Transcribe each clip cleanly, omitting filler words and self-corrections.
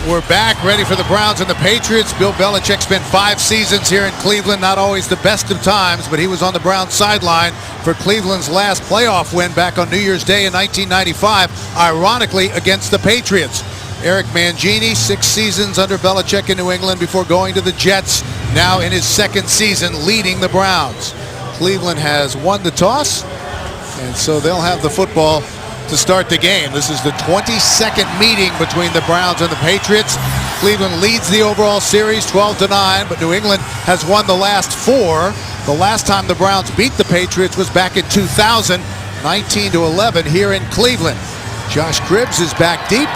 We're back, ready for the Browns and the Patriots. Bill Belichick spent 5 seasons here in Cleveland. Not always the best of times, but he was on the Browns sideline for Cleveland's last playoff win back on New Year's Day in 1995, ironically against the Patriots. Eric Mangini, 6 seasons under Belichick in New England before going to the Jets, now in his 2nd season leading the Browns. Cleveland has won the toss, and so they'll have the football to start the game. This is the 22nd meeting between the Browns and the Patriots. Cleveland leads the overall series 12-9, but New England has won the last 4. The last time the Browns beat the Patriots was back in 2000, 19-11 here in Cleveland. Josh Cribbs is back deep.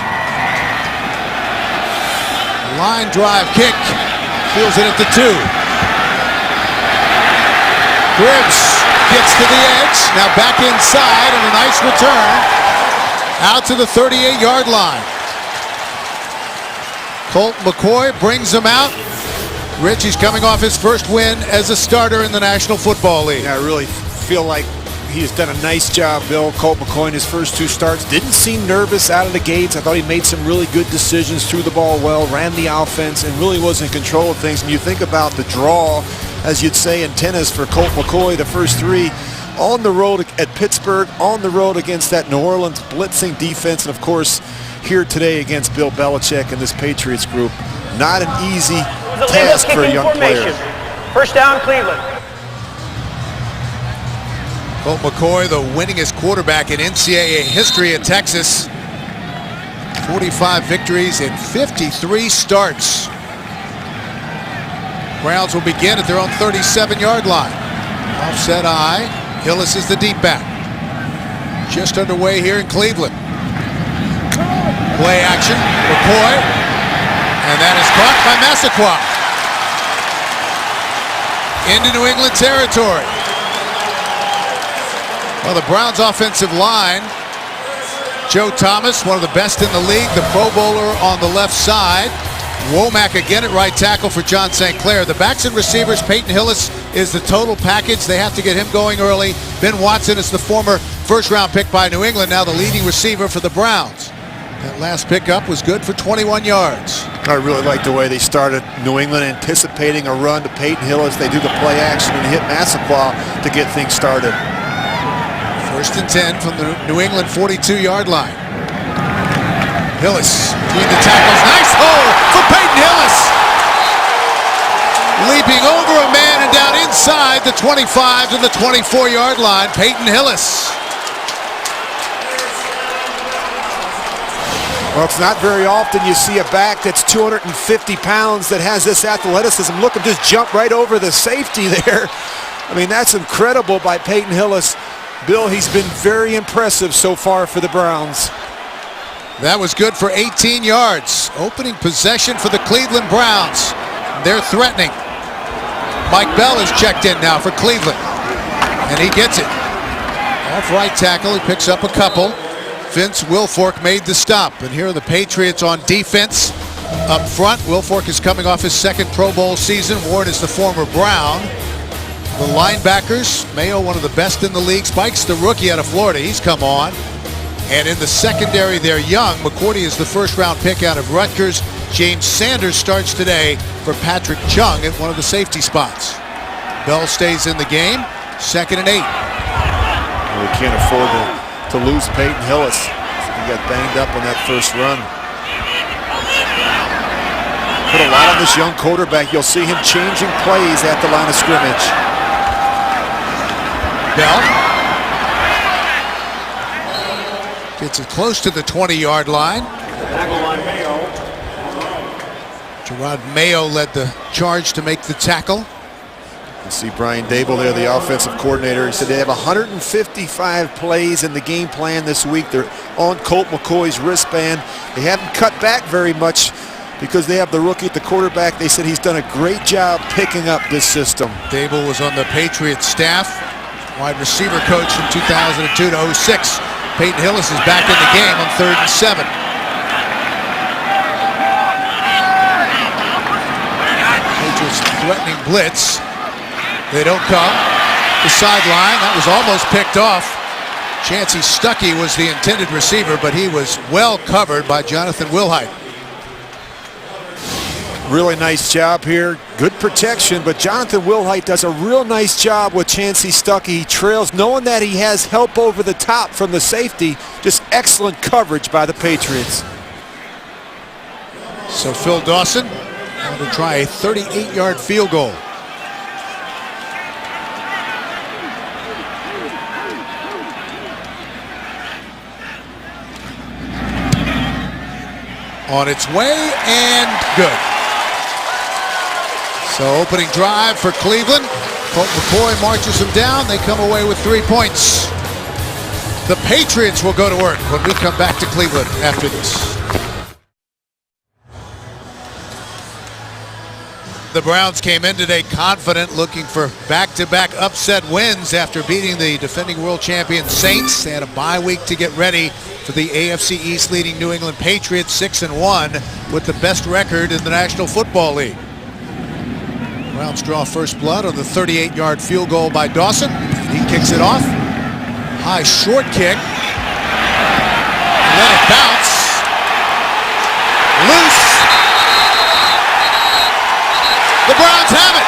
Line drive kick, feels it at the 2. Cribbs gets to the edge, now back inside, and a nice return out to the 38-yard line. Colt McCoy brings him out. Rich, he's coming off his first win as a starter in the National Football League. Yeah, I really feel like he's done a nice job, Bill. Colt McCoy in his first 2 starts didn't seem nervous out of the gates. I thought he made some really good decisions, threw the ball well, ran the offense, and really was in control of things. And you think about the draw, as you'd say in tennis, for Colt McCoy, the first 3 on the road at Pittsburgh, on the road against that New Orleans blitzing defense, and of course here today against Bill Belichick and this Patriots group. Not an easy task for a young player. First down, Cleveland. Colt McCoy, the winningest quarterback in NCAA history at Texas. 45 victories in 53 starts. Browns will begin at their own 37-yard line. Offset I. Hillis is the deep back. Just underway here in Cleveland. Play action. McCoy. And that is caught by Massaquoi. Into New England territory. Well, the Browns' offensive line. Joe Thomas, one of the best in the league, the Pro Bowler on the left side. Womack again at right tackle for John St. Clair. The backs and receivers, Peyton Hillis is the total package. They have to get him going early. Ben Watson is the former first-round pick by New England, now the leading receiver for the Browns. That last pickup was good for 21 yards. I really like the way they started. New England anticipating a run to Peyton Hillis. They do the play action and hit Massaquoi to get things started. 1st and 10 from the New England 42-yard line. Hillis between the tackles. Nice hole for Peyton Hillis. Leaping over a man and down inside the 25 to the 24-yard line. Peyton Hillis. Well, it's not very often you see a back that's 250 pounds that has this athleticism. Look him just jump right over the safety there. I mean, that's incredible by Peyton Hillis. Bill, he's been very impressive so far for the Browns. That was good for 18 yards. Opening possession for the Cleveland Browns. They're threatening. Mike Bell is checked in now for Cleveland. And he gets it. Off right tackle, he picks up a couple. Vince Wilfork made the stop. And here are the Patriots on defense. Up front, Wilfork is coming off his 2nd Pro Bowl season. Ward is the former Brown. The linebackers, Mayo, one of the best in the league. Spikes, the rookie out of Florida, he's come on. And in the secondary, they're young. McCourty is the 1st-round pick out of Rutgers. James Sanders starts today for Patrick Chung at one of the safety spots. Bell stays in the game. 2nd and 8. Well, we can't afford to lose Peyton Hillis. He got banged up on that first run. Put a lot on this young quarterback. You'll see him changing plays at the line of scrimmage. Bell gets it close to the 20-yard line. Gerard Mayo led the charge to make the tackle. You see Brian Dable there, the offensive coordinator. He said they have 155 plays in the game plan this week. They're on Colt McCoy's wristband. They haven't cut back very much because they have the rookie at the quarterback. They said he's done a great job picking up this system. Dable was on the Patriots staff, wide receiver coach from 2002 to 06. Peyton Hillis is back in the game on 3rd and 7. Patriots threatening blitz. They don't come. The sideline, that was almost picked off. Chancey Stuckey was the intended receiver, but he was well covered by Jonathan Wilhite. Really nice job here. Good protection, but Jonathan Wilhite does a real nice job with Chancey Stuckey. He trails, knowing that he has help over the top from the safety. Just excellent coverage by the Patriots. So Phil Dawson going to try a 38-yard field goal. On its way and good. So opening drive for Cleveland. Colt McCoy marches them down. They come away with 3 points. The Patriots will go to work when we come back to Cleveland after this. The Browns came in today confident, looking for back-to-back upset wins after beating the defending world champion Saints. They had a bye week to get ready for the AFC East leading New England Patriots, 6-1, with the best record in the National Football League. Browns draw first blood on the 38-yard field goal by Dawson. He kicks it off. High short kick. Let it bounce. Loose. The Browns have it.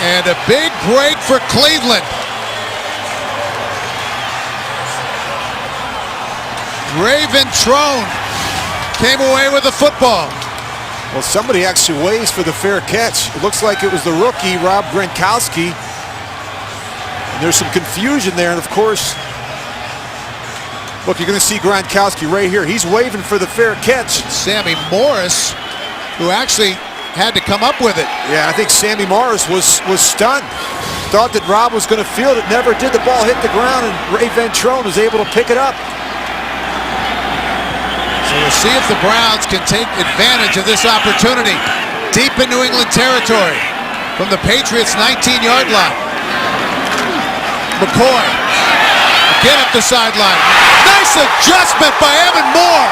And a big break for Cleveland. Raven Trone came away with the football. Well, somebody actually waves for the fair catch. It looks like it was the rookie, Rob Gronkowski. And there's some confusion there, and of course, look, you're going to see Gronkowski right here. He's waving for the fair catch. Sammy Morris, who actually had to come up with it. Yeah, I think Sammy Morris was stunned. Thought that Rob was going to field it, never did. The ball hit the ground, and Ray Ventrone was able to pick it up. So we'll see if the Browns can take advantage of this opportunity. Deep in New England territory from the Patriots' 19-yard line. McCoy again up the sideline. Nice adjustment by Evan Moore.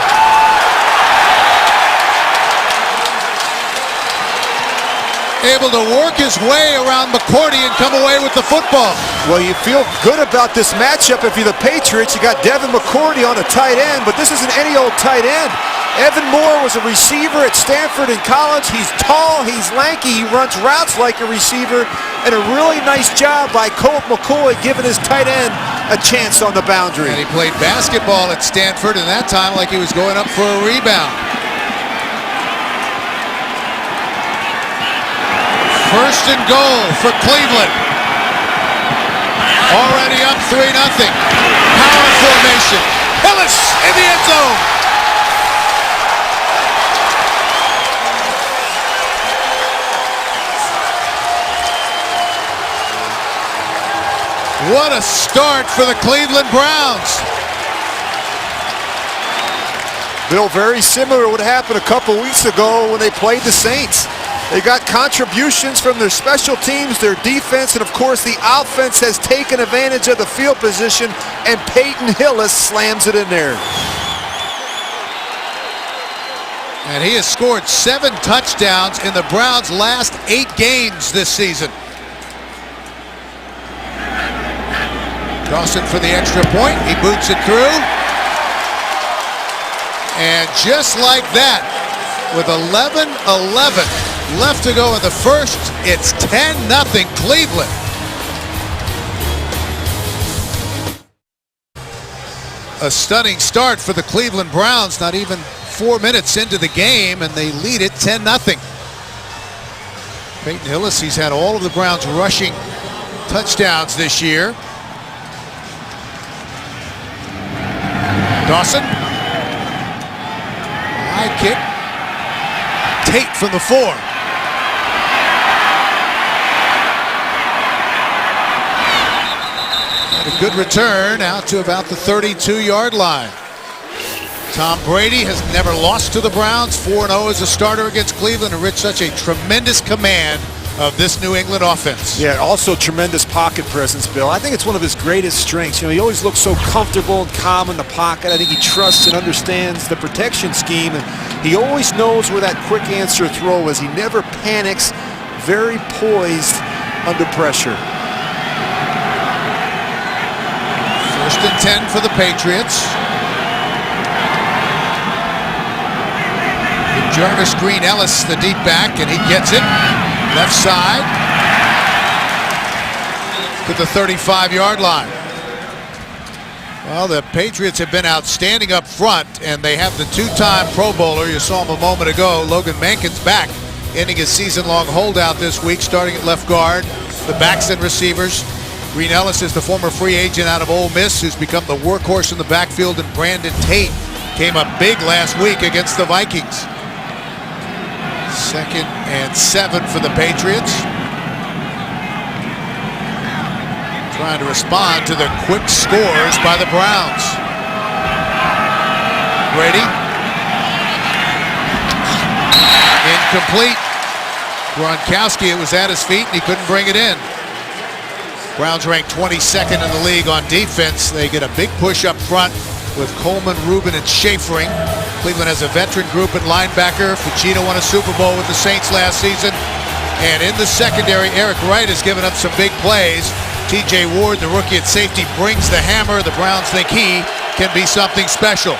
Able to work his way around McCourty and come away with the football. Well, you feel good about this matchup if you're the Patriots. You got Devin McCourty on a tight end, but this isn't any old tight end. Evan Moore was a receiver at Stanford in college. He's tall, he's lanky, he runs routes like a receiver, and a really nice job by Colt McCoy giving his tight end a chance on the boundary. And he played basketball at Stanford, and that time like he was going up for a rebound. First and goal for Cleveland. Already up 3-0. Power formation. Hillis in the end zone. What a start for the Cleveland Browns. Bill, very similar to what happened a couple weeks ago when they played the Saints. They got contributions from their special teams, their defense, and of course the offense has taken advantage of the field position, and Peyton Hillis slams it in there. And he has scored 7 touchdowns in the Browns' last 8 games this season. Dawson for the extra point. He boots it through. And just like that, with 11-11 left to go in the first, it's 10-0 Cleveland. A stunning start for the Cleveland Browns, not even 4 minutes into the game, and they lead it 10-0. Peyton Hillis, he's had all of the Browns rushing touchdowns this year. Dawson. High kick. Tate from the 4. And a good return out to about the 32-yard line. Tom Brady has never lost to the Browns. 4-0 as a starter against Cleveland, and reached such a tremendous command of this New England offense. Yeah, also tremendous pocket presence, Bill. I think it's one of his greatest strengths. You know, he always looks so comfortable and calm in the pocket. I think he trusts and understands the protection scheme, and he always knows where that quick answer throw is. He never panics, very poised under pressure. 1st and 10 for the Patriots. Jarvis Green Ellis, the deep back, and he gets it. Left side to the 35-yard line. Well, the Patriots have been outstanding up front, and they have the two-time Pro Bowler. You saw him a moment ago. Logan Mankins back, ending his season-long holdout this week, starting at left guard. The backs and receivers. Green Ellis is the former free agent out of Ole Miss, who's become the workhorse in the backfield, and Brandon Tate came up big last week against the Vikings. 2nd and 7 for the Patriots. Trying to respond to the quick scores by the Browns. Brady. Incomplete. Gronkowski, it was at his feet and he couldn't bring it in. Browns ranked 22nd in the league on defense. They get a big push up front with Coleman, Rubin, and Schafering. Cleveland has a veteran group at linebacker. Ficino won a Super Bowl with the Saints last season. And in the secondary, Eric Wright has given up some big plays. TJ Ward, the rookie at safety, brings the hammer. The Browns think he can be something special.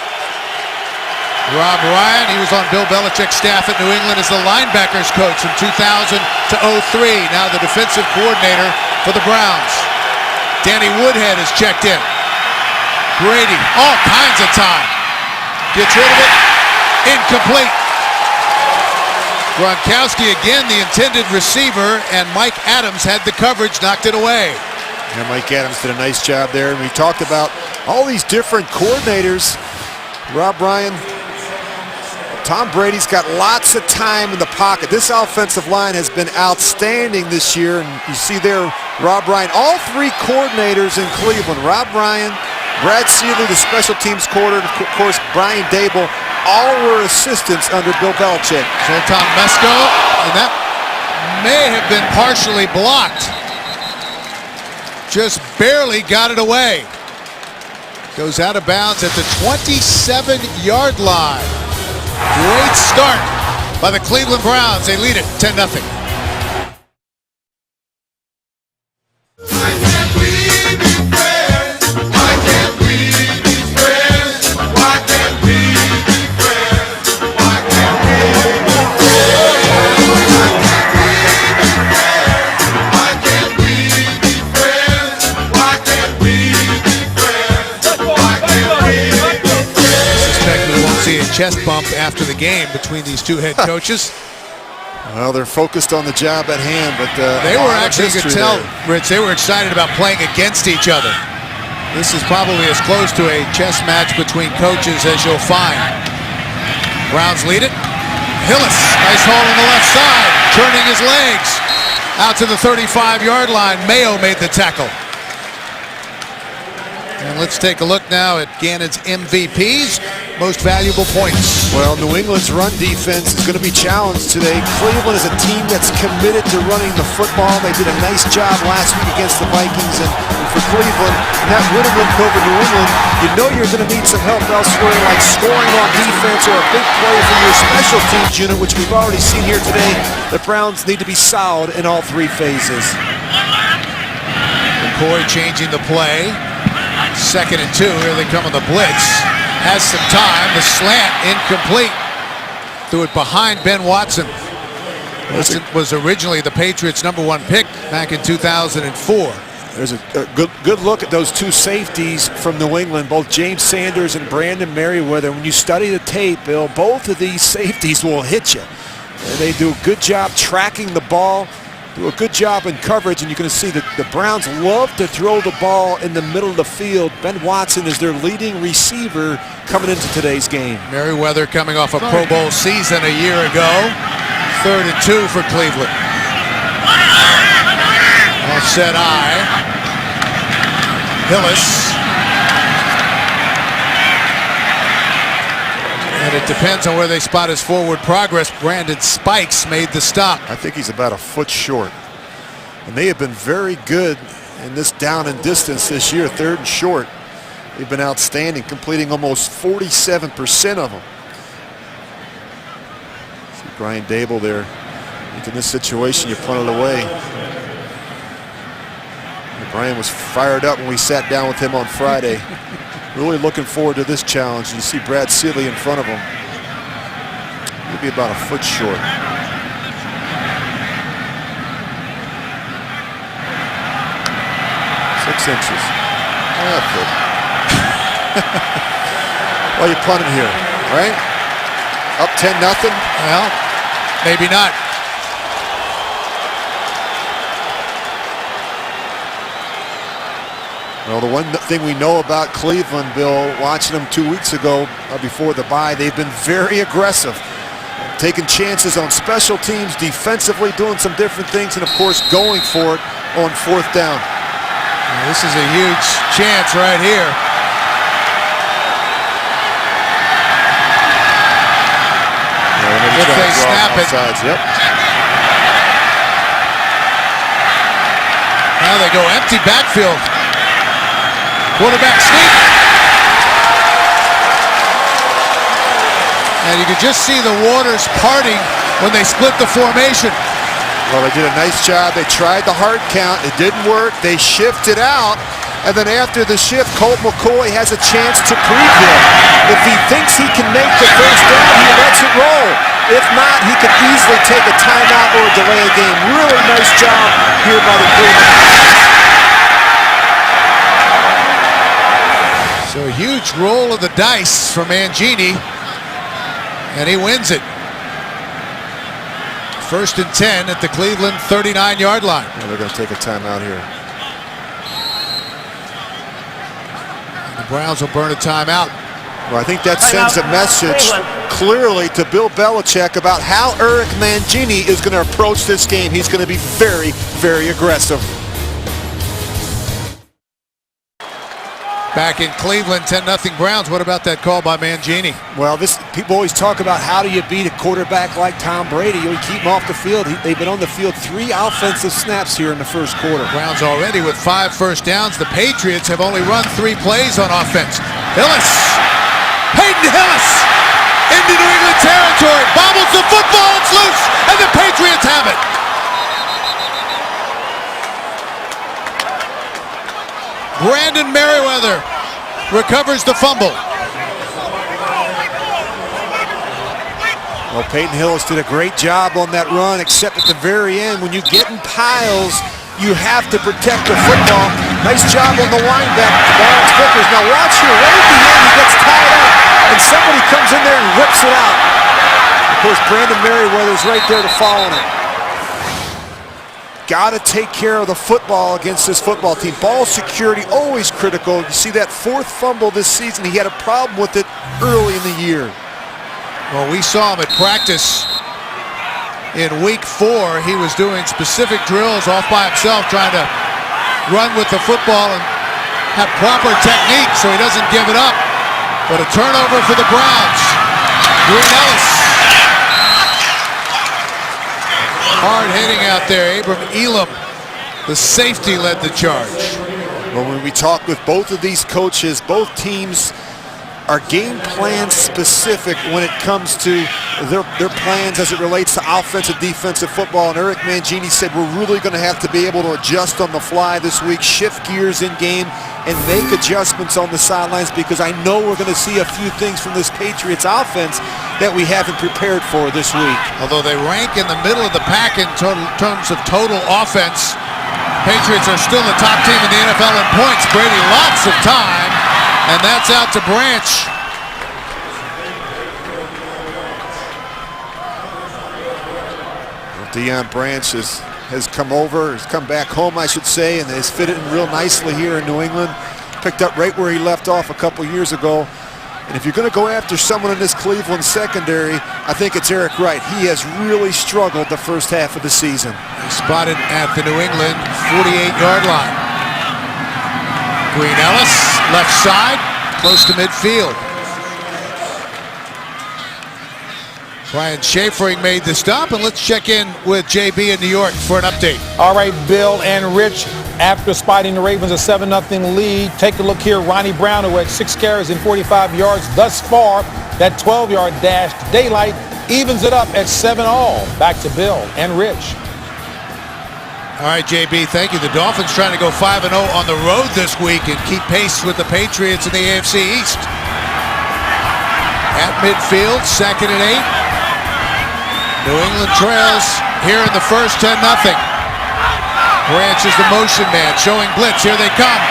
Rob Ryan, he was on Bill Belichick's staff at New England as the linebackers coach from 2000 to 03. Now the defensive coordinator for the Browns. Danny Woodhead has checked in. Brady, all kinds of time. Gets rid of it. Incomplete. Gronkowski again, the intended receiver, and Mike Adams had the coverage, knocked it away. Yeah, Mike Adams did a nice job there. And we talked about all these different coordinators. Rob Ryan, Tom Brady's got lots of time in the pocket. This offensive line has been outstanding this year. And you see there, Rob Ryan, all three coordinators in Cleveland, Rob Ryan, Brad Seeley, the special teams coordinator, and of course, Brian Dable, all were assistants under Bill Belichick. Zoltan Mesko, and that may have been partially blocked. Just barely got it away. Goes out of bounds at the 27-yard line. Great start by the Cleveland Browns. They lead it 10-0. Chest bump after the game between these two head coaches. Well, they're focused on the job at hand, but they were actually, you could tell, Rich, they were excited about playing against each other. This is probably as close to a chess match between coaches as you'll find. Browns lead it. Hillis, nice hold on the left side, turning his legs out to the 35-yard line. Mayo made the tackle. And let's take a look now at Gannon's MVPs, most valuable points. Well, New England's run defense is going to be challenged today. Cleveland is a team that's committed to running the football. They did a nice job last week against the Vikings. And for Cleveland, that winning look over New England, you know you're going to need some help elsewhere, like scoring on defense or a big play from your special teams unit, which we've already seen here today. The Browns need to be solid in all three phases. McCoy changing the play. 2nd and 2. Here they come on the blitz. Has some time. The slant incomplete. Threw it behind Ben Watson. Watson was originally the Patriots' #1 pick back in 2004. There's a good look at those two safeties from New England, both James Sanders and Brandon Merriweather. When you study the tape, Bill, both of these safeties will hit you. And they do a good job tracking the ball, do a good job in coverage, and you're going to see that the Browns love to throw the ball in the middle of the field. Ben Watson is their leading receiver coming into today's game. Merriweather coming off a Pro Bowl season a year ago. 3rd and 2 for Cleveland. All set eye. Hillis. And it depends on where they spot his forward progress. Brandon Spikes made the stop. I think he's about a foot short. And they have been very good in this down and distance this year, 3rd and short. They've been outstanding, completing almost 47% of them. See Brian Dable there. I think in this situation, you punt it away. And Brian was fired up when we sat down with him on Friday. Really looking forward to this challenge. You see Brad Seeley in front of him. He'll be about a foot short. 6 inches. Well, you're punting here, right? Up 10-0. Well, maybe not. Well, the one thing we know about Cleveland, Bill, watching them 2 weeks ago before the bye, they've been very aggressive, taking chances on special teams, defensively doing some different things, and of course going for it on 4th down. This is a huge chance right here. If they snap it. Yep. Now they go empty backfield. Quarterback sneak. And you can just see the waters parting when they split the formation. Well, they did a nice job. They tried the hard count. It didn't work. They shifted out. And then after the shift, Colt McCoy has a chance to preview. If he thinks he can make the first down, he lets it roll. If not, he could easily take a timeout or delay a game. Really nice job here by the Cleveland. So a huge roll of the dice for Mangini. And he wins it. 1st and 10 at the Cleveland 39-yard line. Yeah, they're going to take a timeout here. The Browns will burn a timeout. Well, I think that sends a message clearly to Bill Belichick about how Eric Mangini is going to approach this game. He's going to be very, very aggressive. Back in Cleveland, 10-0 Browns. What about that call by Mangini? Well, people always talk about how do you beat a quarterback like Tom Brady. You keep him off the field. They've been on the field 3 offensive snaps here in the 1st quarter. Browns already with 5 first downs. The Patriots have only run 3 plays on offense. Hillis, Peyton Hillis, into New England territory, bobbles the football, it's loose, and the Patriots have it. Brandon Merriweather recovers the fumble. Well, Peyton Hillis did a great job on that run, except at the very end, when you get in piles, you have to protect the football. Nice job on the linebacker, Lawrence Vickers. Now watch here, right at the end, he gets tied up, and somebody comes in there and rips it out. Of course, Brandon Merriweather's right there to follow it. Got to take care of the football against this football team. Ball security always critical. You see that 4th fumble this season. He had a problem with it early in the year. Well, we saw him at practice in week 4. He was doing specific drills off by himself, trying to run with the football and have proper technique so he doesn't give it up. But a turnover for the Browns. Green Ellis. Hard hitting out there. Abram Elam, the safety, led the charge. Well, when we talk with both of these coaches, both teams are game plan specific when it comes to their plans as it relates to offensive, defensive football. And Eric Mangini said we're really going to have to be able to adjust on the fly this week, shift gears in game, and make adjustments on the sidelines, because I know we're going to see a few things from this Patriots offense that we haven't prepared for this week. Although they rank in the middle of the pack in terms of total offense, Patriots are still the top team in the NFL in points. Brady lots of time, and that's out to Branch. Well, Deion Branch has come back home, I should say, and has fitted in real nicely here in New England. Picked up right where he left off a couple years ago. And if you're going to go after someone in this Cleveland secondary, I think it's Eric Wright. He has really struggled the first half of the season. He's spotted at the New England 48-yard line. Green Ellis, left side, close to midfield. Brian Schaefering made the stop, and let's check in with JB in New York for an update. All right, Bill and Rich, after spotting the Ravens a 7-0 lead, take a look here. Ronnie Brown, who had 6 carries and 45 yards thus far, that 12-yard dash to daylight evens it up at 7-all. Back to Bill and Rich. All right, JB, thank you. The Dolphins trying to go 5-0 on the road this week and keep pace with the Patriots in the AFC East. At midfield, 2nd and 8. New England trails here in the first 10-0. Branch is the motion man, showing blitz. Here they come.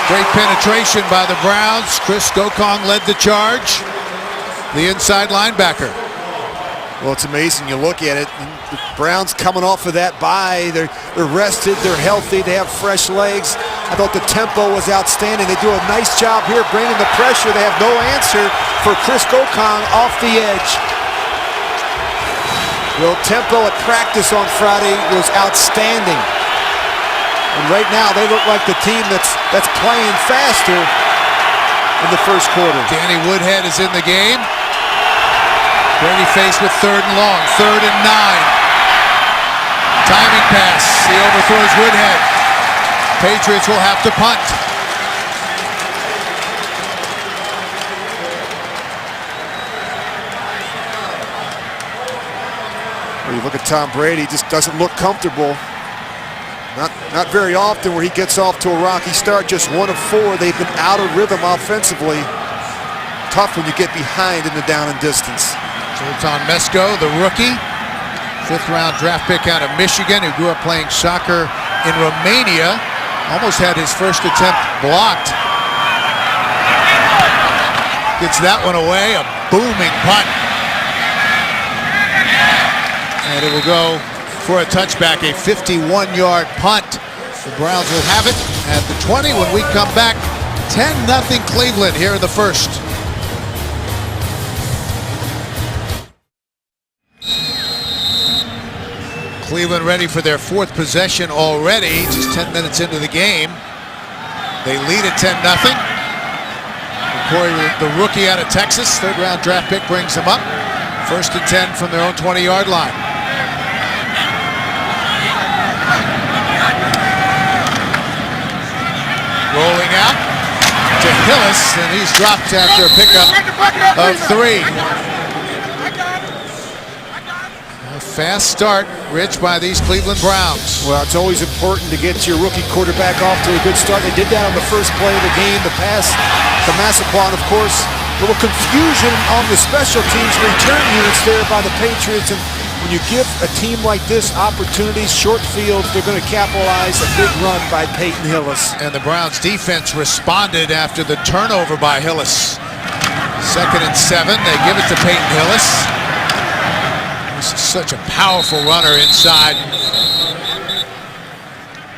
Great penetration by the Browns. Chris Gokong led the charge. The inside linebacker. Well, it's amazing. You look at it. The Browns coming off of that bye. They're rested. They're healthy. They have fresh legs. I thought the tempo was outstanding. They do a nice job here bringing the pressure. They have no answer for Chris Gokong off the edge. Well, tempo at practice on Friday was outstanding. And right now they look like the team that's playing faster in the first quarter. Danny Woodhead is in the game. Brady faced with 3rd and long, 3rd and 9. Timing pass. He overthrows Woodhead. Patriots will have to punt. Well, you look at Tom Brady, just doesn't look comfortable. Not very often where he gets off to a rocky start. Just 1 of 4. They've been out of rhythm offensively. Tough when you get behind in the down and distance. Zoltan Mesko, the rookie, 5th-round draft pick out of Michigan, who grew up playing soccer in Romania. Almost had his first attempt blocked. Gets that one away, a booming punt. And it will go for a touchback, a 51-yard punt. The Browns will have it at the 20 when we come back. 10-0 Cleveland here in the first. Cleveland ready for their 4th possession already, just 10 minutes into the game. They lead at 10-0. Corey, the rookie out of Texas, 3rd-round draft pick, brings them up. 1st and 10 from their own 20-yard line. Rolling out to Hillis, and he's dropped after a pickup of 3. Fast start, Rich, by these Cleveland Browns. Well, it's always important to get your rookie quarterback off to a good start. They did that on the first play of the game. The pass to Massaquan, of course. A little confusion on the special teams return units there by the Patriots. And when you give a team like this opportunities, short fields, they're going to capitalize a big run by Peyton Hillis. And the Browns defense responded after the turnover by Hillis. 2nd and 7, they give it to Peyton Hillis. This is such a powerful runner inside.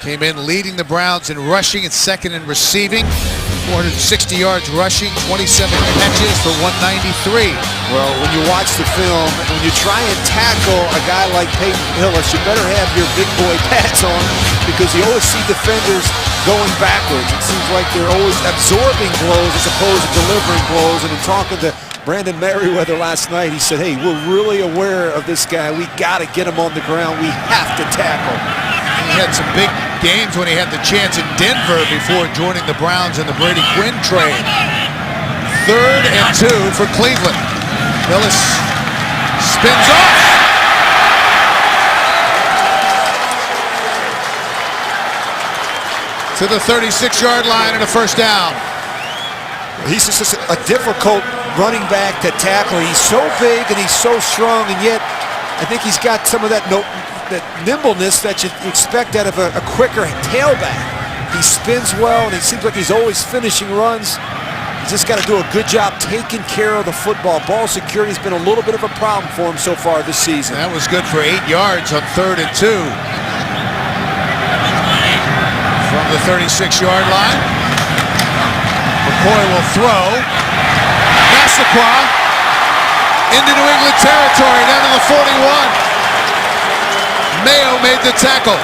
Came in leading the Browns in rushing and 2nd in receiving. 460 yards rushing, 27 catches for 193. Well, when you watch the film, when you try and tackle a guy like Peyton Hillis, you better have your big boy pads on because you always see defenders going backwards. It seems like they're always absorbing blows as opposed to delivering blows. And in talking to Brandon Merriweather last night, he said, hey, we're really aware of this guy. We got to get him on the ground. We have to tackle. He had some big games when he had the chance in Denver before joining the Browns in the Brady Quinn trade. 3rd and 2 for Cleveland. Hillis spins off. To the 36-yard line and a 1st down. He's just a difficult running back to tackle. He's so big and he's so strong, and yet I think he's got some of that nimbleness that you expect out of a quicker tailback. He spins well, and it seems like he's always finishing runs. He's just got to do a good job taking care of the football. Ball security has been a little bit of a problem for him so far this season. That was good for 8 yards on 3rd and 2. From the 36-yard line. McCoy will throw. Massaquoi into New England territory, down to the 41. Mayo made the tackle.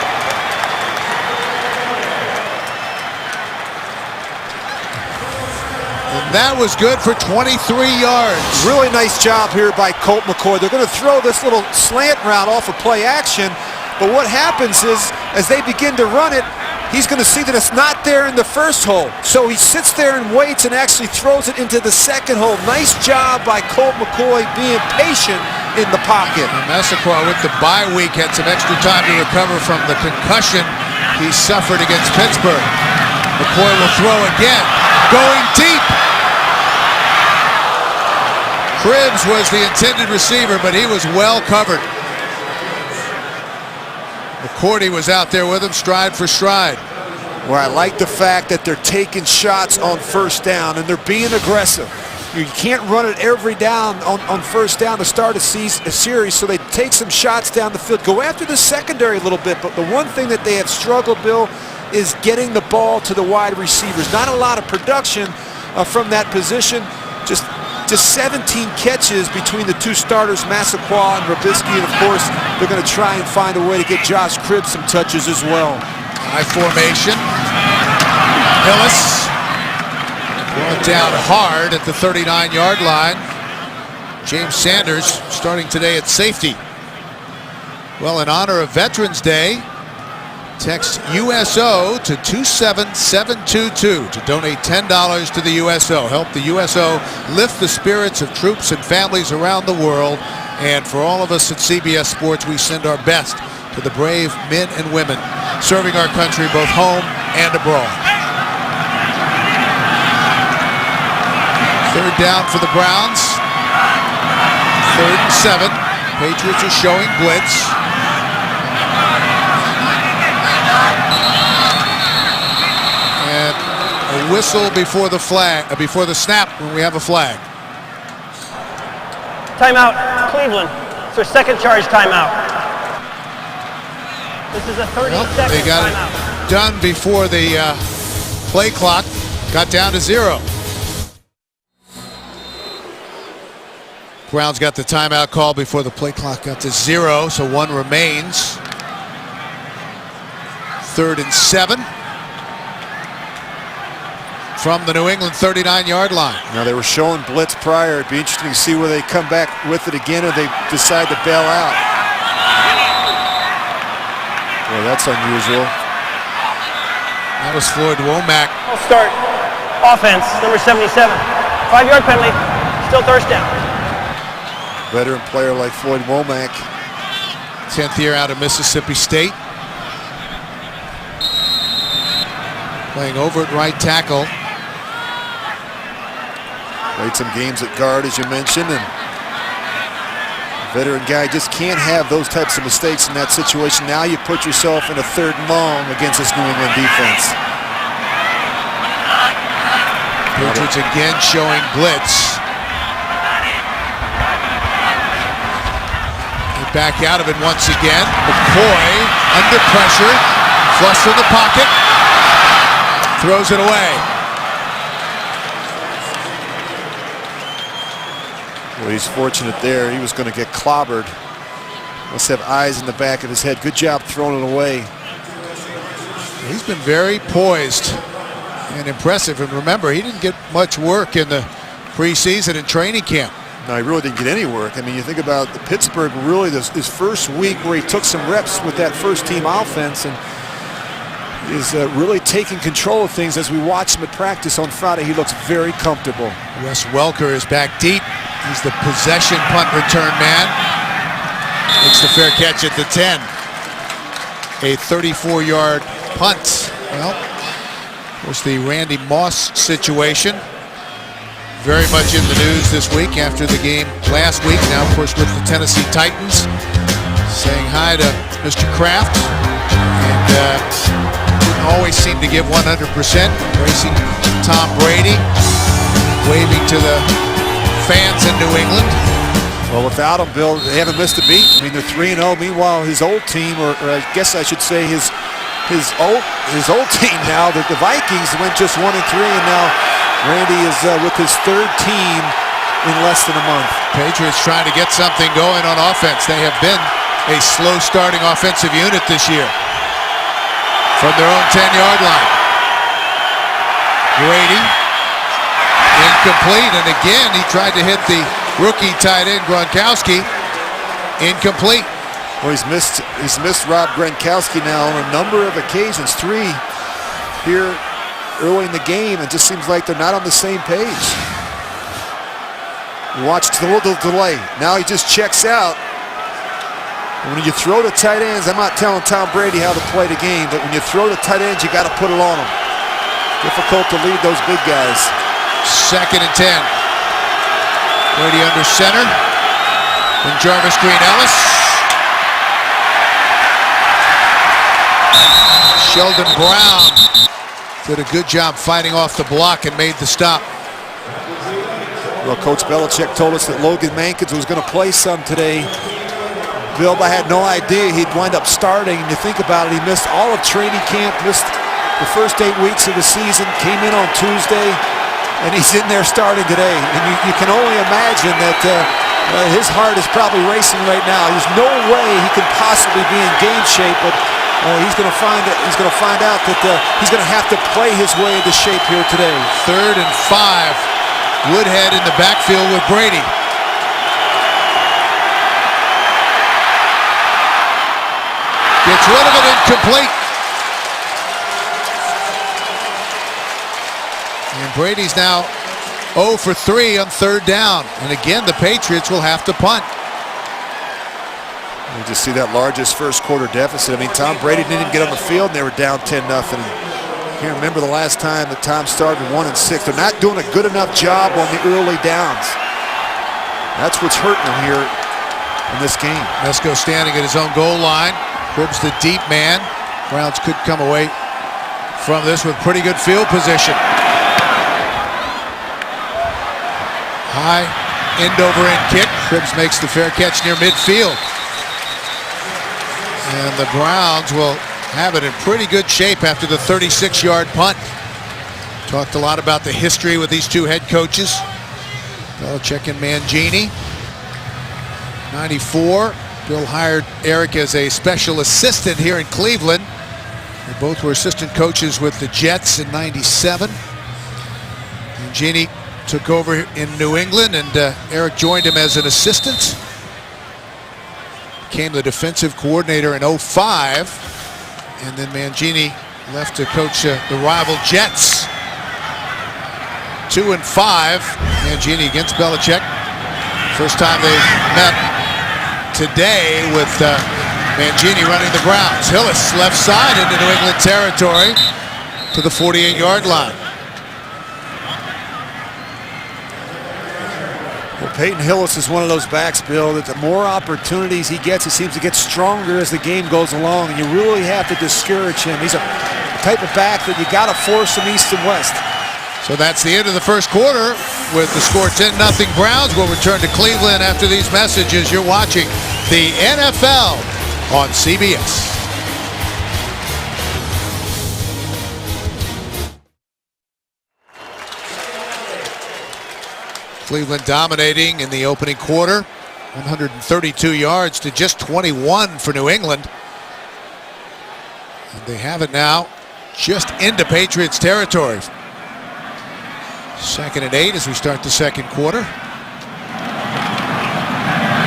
And that was good for 23 yards. Really nice job here by Colt McCoy. They're going to throw this little slant route off of play action, but what happens is, as they begin to run it, he's going to see that it's not there in the first hole. So he sits there and waits and actually throws it into the second hole. Nice job by Colt McCoy being patient in the pocket. And Massaquoi, with the bye week, had some extra time to recover from the concussion he suffered against Pittsburgh. McCoy will throw again, going deep. Cribbs was the intended receiver, but he was well covered. McCourty was out there with him, stride for stride. Where I like the fact that they're taking shots on first down and they're being aggressive. You can't run it every down on first down to start a series, so they take some shots down the field. Go after the secondary a little bit, but the one thing that they have struggled, Bill, is getting the ball to the wide receivers. Not a lot of production from that position. Just 17 catches between the two starters, Massaquoi and Robisky, and of course, they're going to try and find a way to get Josh Cribbs some touches as well. High formation. Hillis going down hard at the 39-yard line. James Sanders starting today at safety. Well, in honor of Veterans Day, text USO to 27722 to donate $10 to the USO. Help the USO lift the spirits of troops and families around the world. And for all of us at CBS Sports, we send our best to the brave men and women serving our country both home and abroad. Third down for the Browns. 3rd and 7. Patriots are showing blitz. And a whistle before the before the snap when we have a flag. Timeout, Cleveland. It's their second charge timeout. This is a 30-second They got timeout. it done before the play clock got down to 0. Browns got the timeout call before the play clock got to 0, so 1 remains. 3rd and 7 from the New England 39-yard line. Now, they were showing blitz prior. It'd be interesting to see where they come back with it again or they decide to bail out. Well, that's unusual. That was Floyd Womack. I'll start. Offense, number 77. 5-yard penalty. Still first down. Veteran player like Floyd Womack. 10th year out of Mississippi State. Playing over at right tackle. Played some games at guard, as you mentioned, and veteran guy just can't have those types of mistakes in that situation. Now you put yourself in a 3rd and long against this New England defense. Patriots again showing blitz. They back out of it once again. McCoy under pressure, flush from the pocket, throws it away. Well, he's fortunate there. He was going to get clobbered. Must have eyes in the back of his head. Good job throwing it away. He's been very poised and impressive. And remember, he didn't get much work in the preseason and training camp. No, he really didn't get any work. I mean, you think about the Pittsburgh, really his first week where he took some reps with that first-team offense and is really taking control of things. As we watch him at practice on Friday, he looks very comfortable. Wes Welker is back deep. He's the possession punt return man. Makes the fair catch at the 10. A 34-yard punt. Well, of course, the Randy Moss situation very much in the news this week after the game last week. Now, of course, with the Tennessee Titans. Saying hi to Mr. Kraft. And didn't always seem to give 100%. Embracing Tom Brady. Waving to the fans in New England. Well, without him, Bill, they haven't missed a beat. I mean, they're 3-0. Meanwhile, his old team, or I guess I should say his old team now, the Vikings went just 1-3, and now Randy is with his 3rd team in less than a month. Patriots trying to get something going on offense. They have been a slow starting offensive unit this year. From their own 10-yard line. Brady in incomplete, and again he tried to hit the rookie tight end Gronkowski. Incomplete. Well, he's missed Rob Gronkowski now on a number of occasions, 3 here early in the game. It just seems like they're not on the same page. Watch the little delay. Now he just checks out. When you throw to tight ends, I'm not telling Tom Brady how to play the game, but when you throw to tight ends, you got to put it on them. Difficult to lead those big guys. 2nd and 10. Brady under center. And Jarvis Green Ellis. Sheldon Brown did a good job fighting off the block and made the stop. Well, Coach Belichick told us that Logan Mankins was going to play some today. Bill, I had no idea he'd wind up starting. And you think about it, he missed all of training camp, missed the first 8 weeks of the season, came in on Tuesday, and he's in there starting today. And you can only imagine that his heart is probably racing right now. There's no way he can possibly be in game shape, but he's going to find out that he's going to have to play his way into shape here today. 3rd and 5. Woodhead in the backfield with Brady. Gets rid of it, incomplete. And Brady's now 0 for 3 on 3rd down. And again, the Patriots will have to punt. You just see that largest first quarter deficit. I mean, Tom Brady didn't even get on the field and they were down 10-0. Can't remember the last time that Tom started 1-6. They're not doing a good enough job on the early downs. That's what's hurting them here in this game. Mesko standing at his own goal line. Cribs the deep man. Browns could come away from this with pretty good field position. High end over end kick. Cribs makes the fair catch near midfield. And the Browns will have it in pretty good shape after the 36-yard punt. Talked a lot about the history with these 2 head coaches. Belichick and Mangini. 94. Bill hired Eric as a special assistant here in Cleveland. They both were assistant coaches with the Jets in 97. Mangini took over in New England, and Eric joined him as an assistant. Became the defensive coordinator in 05. And then Mangini left to coach the rival Jets. 2 and 5. Mangini against Belichick. First time they met today with Mangini running the Browns. Hillis left side into New England territory to the 48-yard line. Well, Peyton Hillis is one of those backs, Bill, that the more opportunities he gets, he seems to get stronger as the game goes along, and you really have to discourage him. He's a type of back that you got to force him east and west. So that's the end of the first quarter with the score 10-0 Browns. We'll return to Cleveland after these messages. You're watching the NFL on CBS. Cleveland dominating in the opening quarter. 132 yards to just 21 for New England. And they have it now just into Patriots territory. 2nd and 8 as we start the second quarter.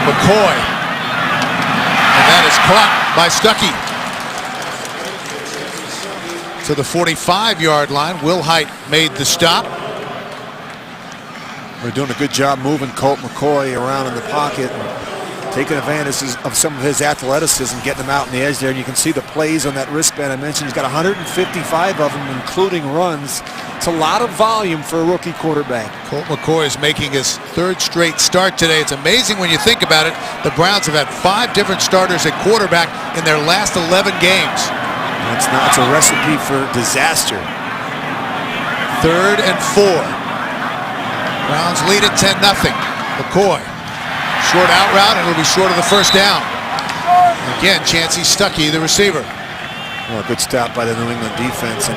McCoy. And that is caught by Stuckey. To the 45-yard line. Will Height made the stop. They're doing a good job moving Colt McCoy around in the pocket and taking advantage of some of his athleticism, getting him out on the edge there. And you can see the plays on that wristband I mentioned. He's got 155 of them, including runs. It's a lot of volume for a rookie quarterback. Colt McCoy is making his 3rd straight start today. It's amazing when you think about it. The Browns have had 5 different starters at quarterback in their last 11 games. It's a recipe for disaster. 3rd and 4. Browns lead at 10-0. McCoy. Short out route, and it'll be short of the first down. Again, Chancey Stuckey, the receiver. Well, a good stop by the New England defense. And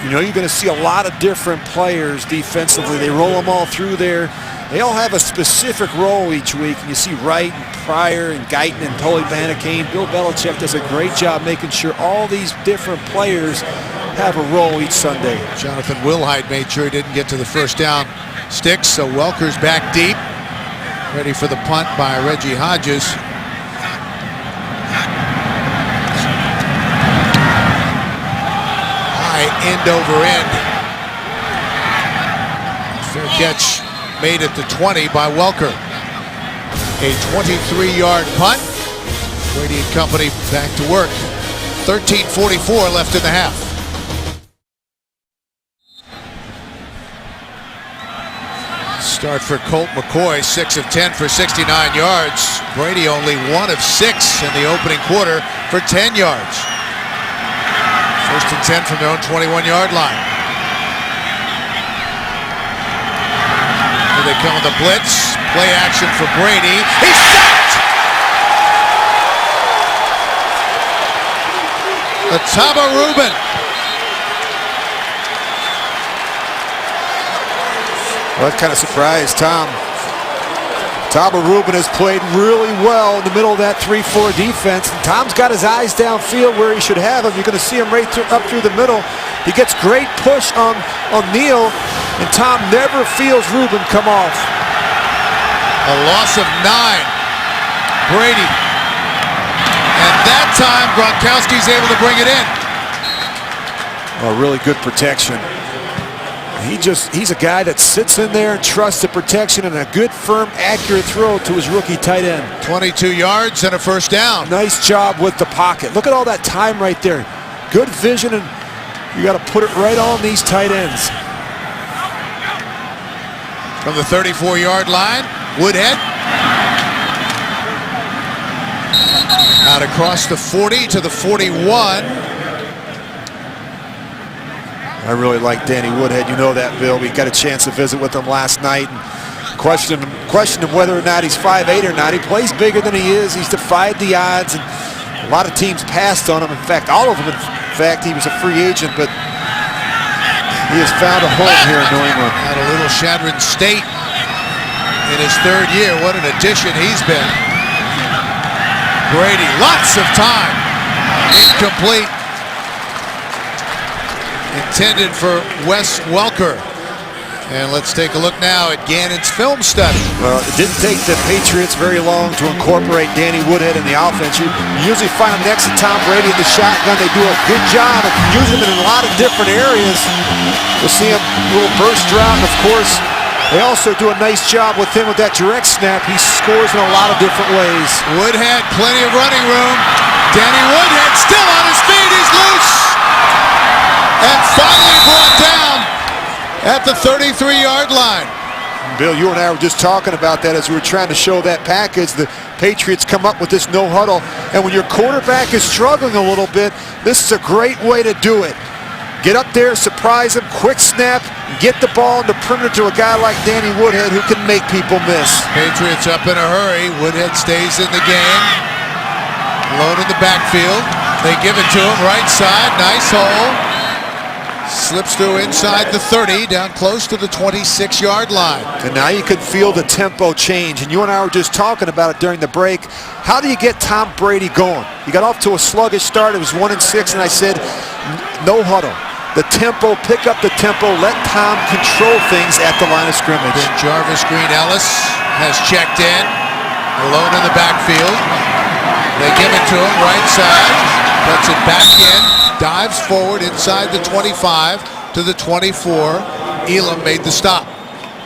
you know you're going to see a lot of different players defensively. They roll them all through there. They all have a specific role each week. And you see Wright and Pryor and Guyton and Tully Banacane. Bill Belichick does a great job making sure all these different players have a role each Sunday. Jonathan Wilhite made sure he didn't get to the first down sticks, so Welker's back deep, ready for the punt by Reggie Hodges. High end over end. Fair catch made at the 20 by Welker. A 23-yard punt. Brady and company back to work. 13:44 left in the half. Start for Colt McCoy, 6 of 10 for 69 yards. Brady only 1 of 6 in the opening quarter for 10 yards. First and 10 from their own 21-yard line. Here they come with the blitz. Play action for Brady. He's sacked! Ataba Rubin. Well, that kind of surprised Tom. Ataba Rubin has played really well in the middle of that 3-4 defense. And Tom's got his eyes downfield where he should have him. You're going to see him right up through the middle. He gets great push on Neal, and Tom never feels Rubin come off. A loss of 9. Brady. And that time, Gronkowski's able to bring it in. Oh, really good protection. He's a guy that sits in there and trusts the protection and a good, firm, accurate throw to his rookie tight end. 22 yards and a first down. Nice job with the pocket. Look at all that time right there. Good vision, and you got to put it right on these tight ends. From the 34-yard line, Woodhead. Out across the 40 to the 41. I really like Danny Woodhead. You know that, Bill. We got a chance to visit with him last night and questioned him whether or not he's 5'8" or not. He plays bigger than he is. He's defied the odds, and a lot of teams passed on him. In fact, all of them. In fact, he was a free agent, but he has found a home here in New England. At a little Shadron State in his third year. What an addition he's been. Brady, lots of time. Incomplete. Intended for Wes Welker. And let's take a look now at Gannon's film study. Well, it didn't take the Patriots very long to incorporate Danny Woodhead in the offense. You usually find him next to Tom Brady in the shotgun. They do a good job of using him in a lot of different areas. We'll see him a little burst route, and of course, they also do a nice job with him with that direct snap. He scores in a lot of different ways. Woodhead, plenty of running room. Danny Woodhead still on his feet. He's loose. And finally brought down at the 33-yard line. Bill, you and I were just talking about that as we were trying to show that package. The Patriots come up with this no huddle, and when your quarterback is struggling a little bit, this is a great way to do it. Get up there, surprise him, quick snap, get the ball in the perimeter to a guy like Danny Woodhead who can make people miss. Patriots up in a hurry. Woodhead stays in the game. Alone in the backfield. They give it to him, right side, nice hole. Slips through inside the 30, down close to the 26-yard line. And now you can feel the tempo change. And you and I were just talking about it during the break. How do you get Tom Brady going? He got off to a sluggish start. It was 1-6, and I said, no huddle. The tempo, pick up the tempo, let Tom control things at the line of scrimmage. Then Jarvis Green Ellis has checked in, alone in the backfield. They give it to him, right side, puts it back in. Dives forward inside the 25 to the 24. Elam made the stop.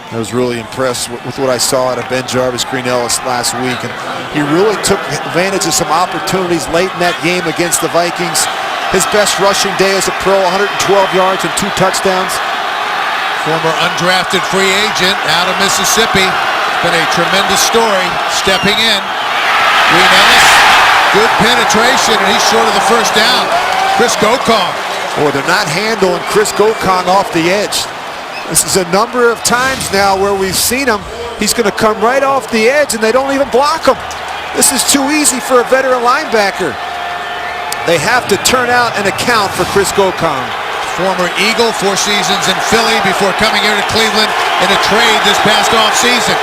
I was really impressed with what I saw out of Ben Jarvis Green Ellis last week. And he really took advantage of some opportunities late in that game against the Vikings. His best rushing day as a pro, 112 yards and 2 touchdowns. Former undrafted free agent out of Mississippi. It's been a tremendous story. Stepping in. Green Ellis, good penetration, and he's short of the first down. Chris Gokong. Boy, they're not handling Chris Gokong off the edge. This is a number of times now where we've seen him. He's going to come right off the edge, and they don't even block him. This is too easy for a veteran linebacker. They have to turn out an account for Chris Gokong. Former Eagle, 4 seasons in Philly before coming here to Cleveland in a trade this past offseason.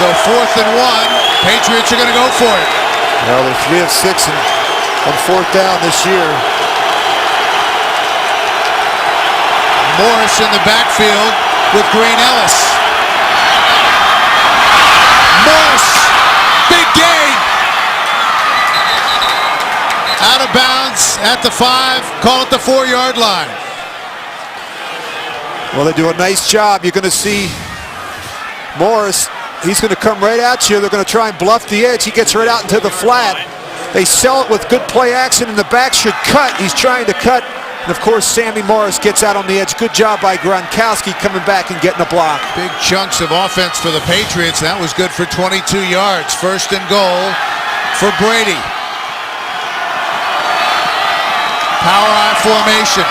So 4th and 1, Patriots are going to go for it. Well, they're 3 of 6 on 4th down this year. Morris in the backfield with Green Ellis. Morris, big gain. Out of bounds at the 5, call it the 4-yard line. Well, they do a nice job. You're going to see Morris. He's going to come right at you. They're going to try and bluff the edge. He gets right out into the flat. They sell it with good play action, and the back should cut. He's trying to cut. And, of course, Sammy Morris gets out on the edge. Good job by Gronkowski coming back and getting a block. Big chunks of offense for the Patriots. That was good for 22 yards. First and goal for Brady. Power I formation.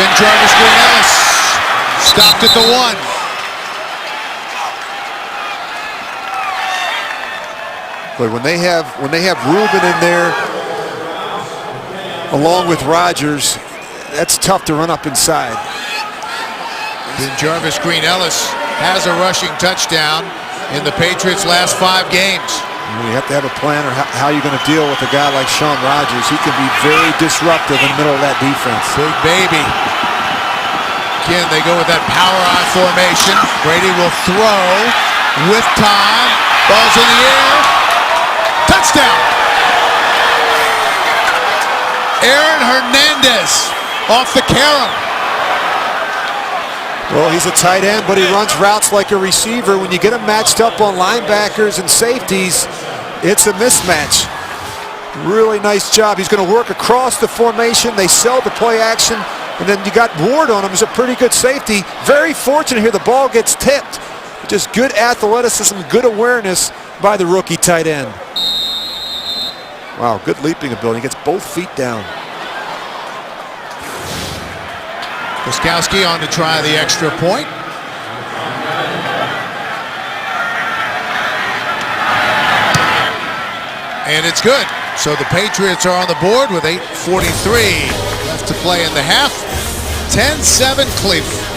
Ben Jarvis, Green Ellis. Stopped at the 1. But when they have Reuben in there, along with Rodgers, that's tough to run up inside. Ben Jarvis, Green Ellis has a rushing touchdown in the Patriots' last 5 games. You have to have a plan or how you're going to deal with a guy like Shaun Rodgers. He can be very disruptive in the middle of that defense. Big baby. Again, they go with that power I formation. Brady will throw with time. Ball's in the air. Touchdown! Aaron Hernandez off the carom. Well, he's a tight end, but he runs routes like a receiver. When you get him matched up on linebackers and safeties, it's a mismatch. Really nice job. He's going to work across the formation. They sell the play action, and then you got Ward on him. He's a pretty good safety. Very fortunate here. The ball gets tipped. Just good athleticism, good awareness by the rookie tight end. Wow, good leaping ability. He gets both feet down. Gronkowski on to try the extra point. And it's good. So the Patriots are on the board with 8:43 left to play in the half. 10-7 Cleveland.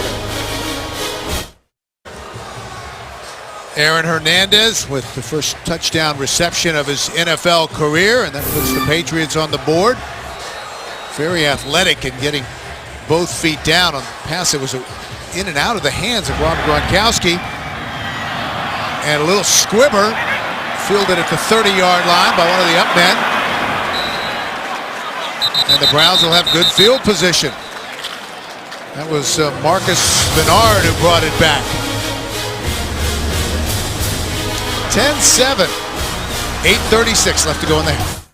Aaron Hernandez with the first touchdown reception of his NFL career, and that puts the Patriots on the board. Very athletic and getting both feet down on the pass. It was in and out of the hands of Rob Gronkowski. And a little squibber fielded at the 30-yard line by one of the up men. And the Browns will have good field position. That was Marcus Bernard who brought it back. 10-7, 8:36 left to go in the half.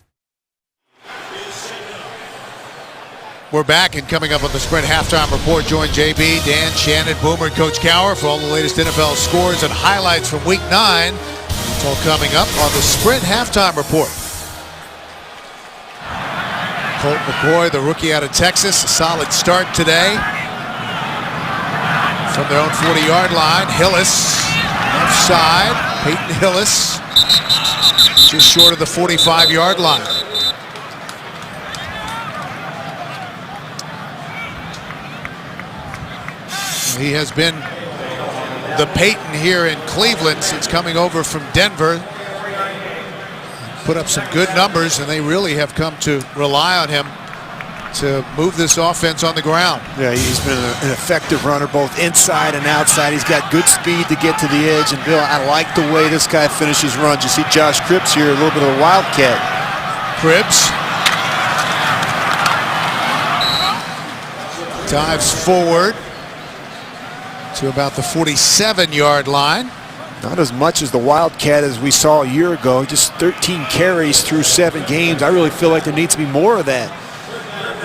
We're back, and coming up on the Sprint Halftime Report, join JB, Dan, Shannon, Boomer, and Coach Cowher for all the latest NFL scores and highlights from Week 9. It's all coming up on the Sprint Halftime Report. Colt McCoy, the rookie out of Texas, a solid start today. From their own 40-yard line, Hillis, left side. Peyton Hillis, just short of the 45-yard line. He has been the Peyton here in Cleveland since coming over from Denver. Put up some good numbers, and they really have come to rely on him to move this offense on the ground. Yeah, he's been an effective runner both inside and outside. He's got good speed to get to the edge. And Bill, I like the way this guy finishes runs. You see Josh Cribbs here, a little bit of a wildcat. Cribbs dives forward to about the 47-yard line. Not as much as the wildcat as we saw a year ago. Just 13 carries through 7 games. I really feel like there needs to be more of that.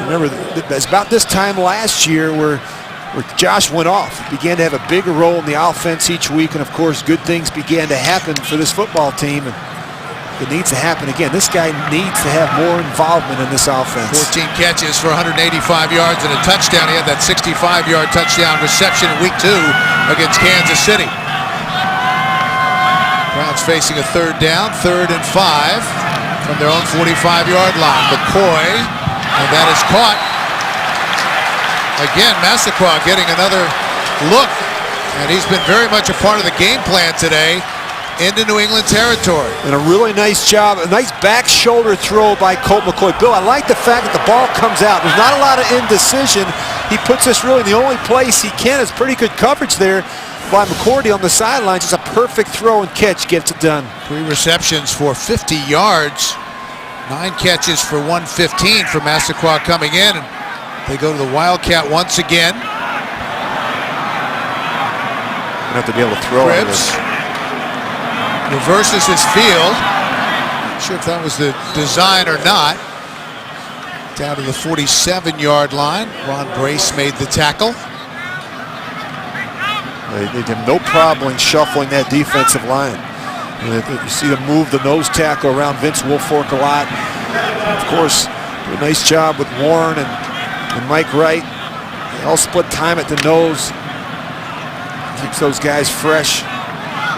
Remember, it's about this time last year where Josh went off. He began to have a bigger role in the offense each week, and of course, good things began to happen for this football team. And it needs to happen again. This guy needs to have more involvement in this offense. 14 catches for 185 yards and a touchdown. He had that 65-yard touchdown reception in Week 2 against Kansas City. Browns facing a 3rd down, 3rd and 5 from their own 45-yard line. McCoy, and that is caught. Again, Massaquoi getting another look, and he's been very much a part of the game plan today into New England territory. And a really nice job, a nice back shoulder throw by Colt McCoy. Bill, I like the fact that the ball comes out. There's not a lot of indecision, he puts us really in the only place he can. It's pretty good coverage there by McCourty on the sidelines. Just a perfect throw and catch gets it done. 3 receptions for 50 yards. 9 catches for 115 for Massaquoi coming in. And they go to the Wildcat once again. Gonna have to be able to throw it. Cribbs reverses his field. Not sure if that was the design or not. Down to the 47-yard line. Ron Brace made the tackle. They have no problem shuffling that defensive line. You see them move the nose tackle around Vince Wilfork a lot. Of course, do a nice job with Warren and Mike Wright. They all split time at the nose. Keeps those guys fresh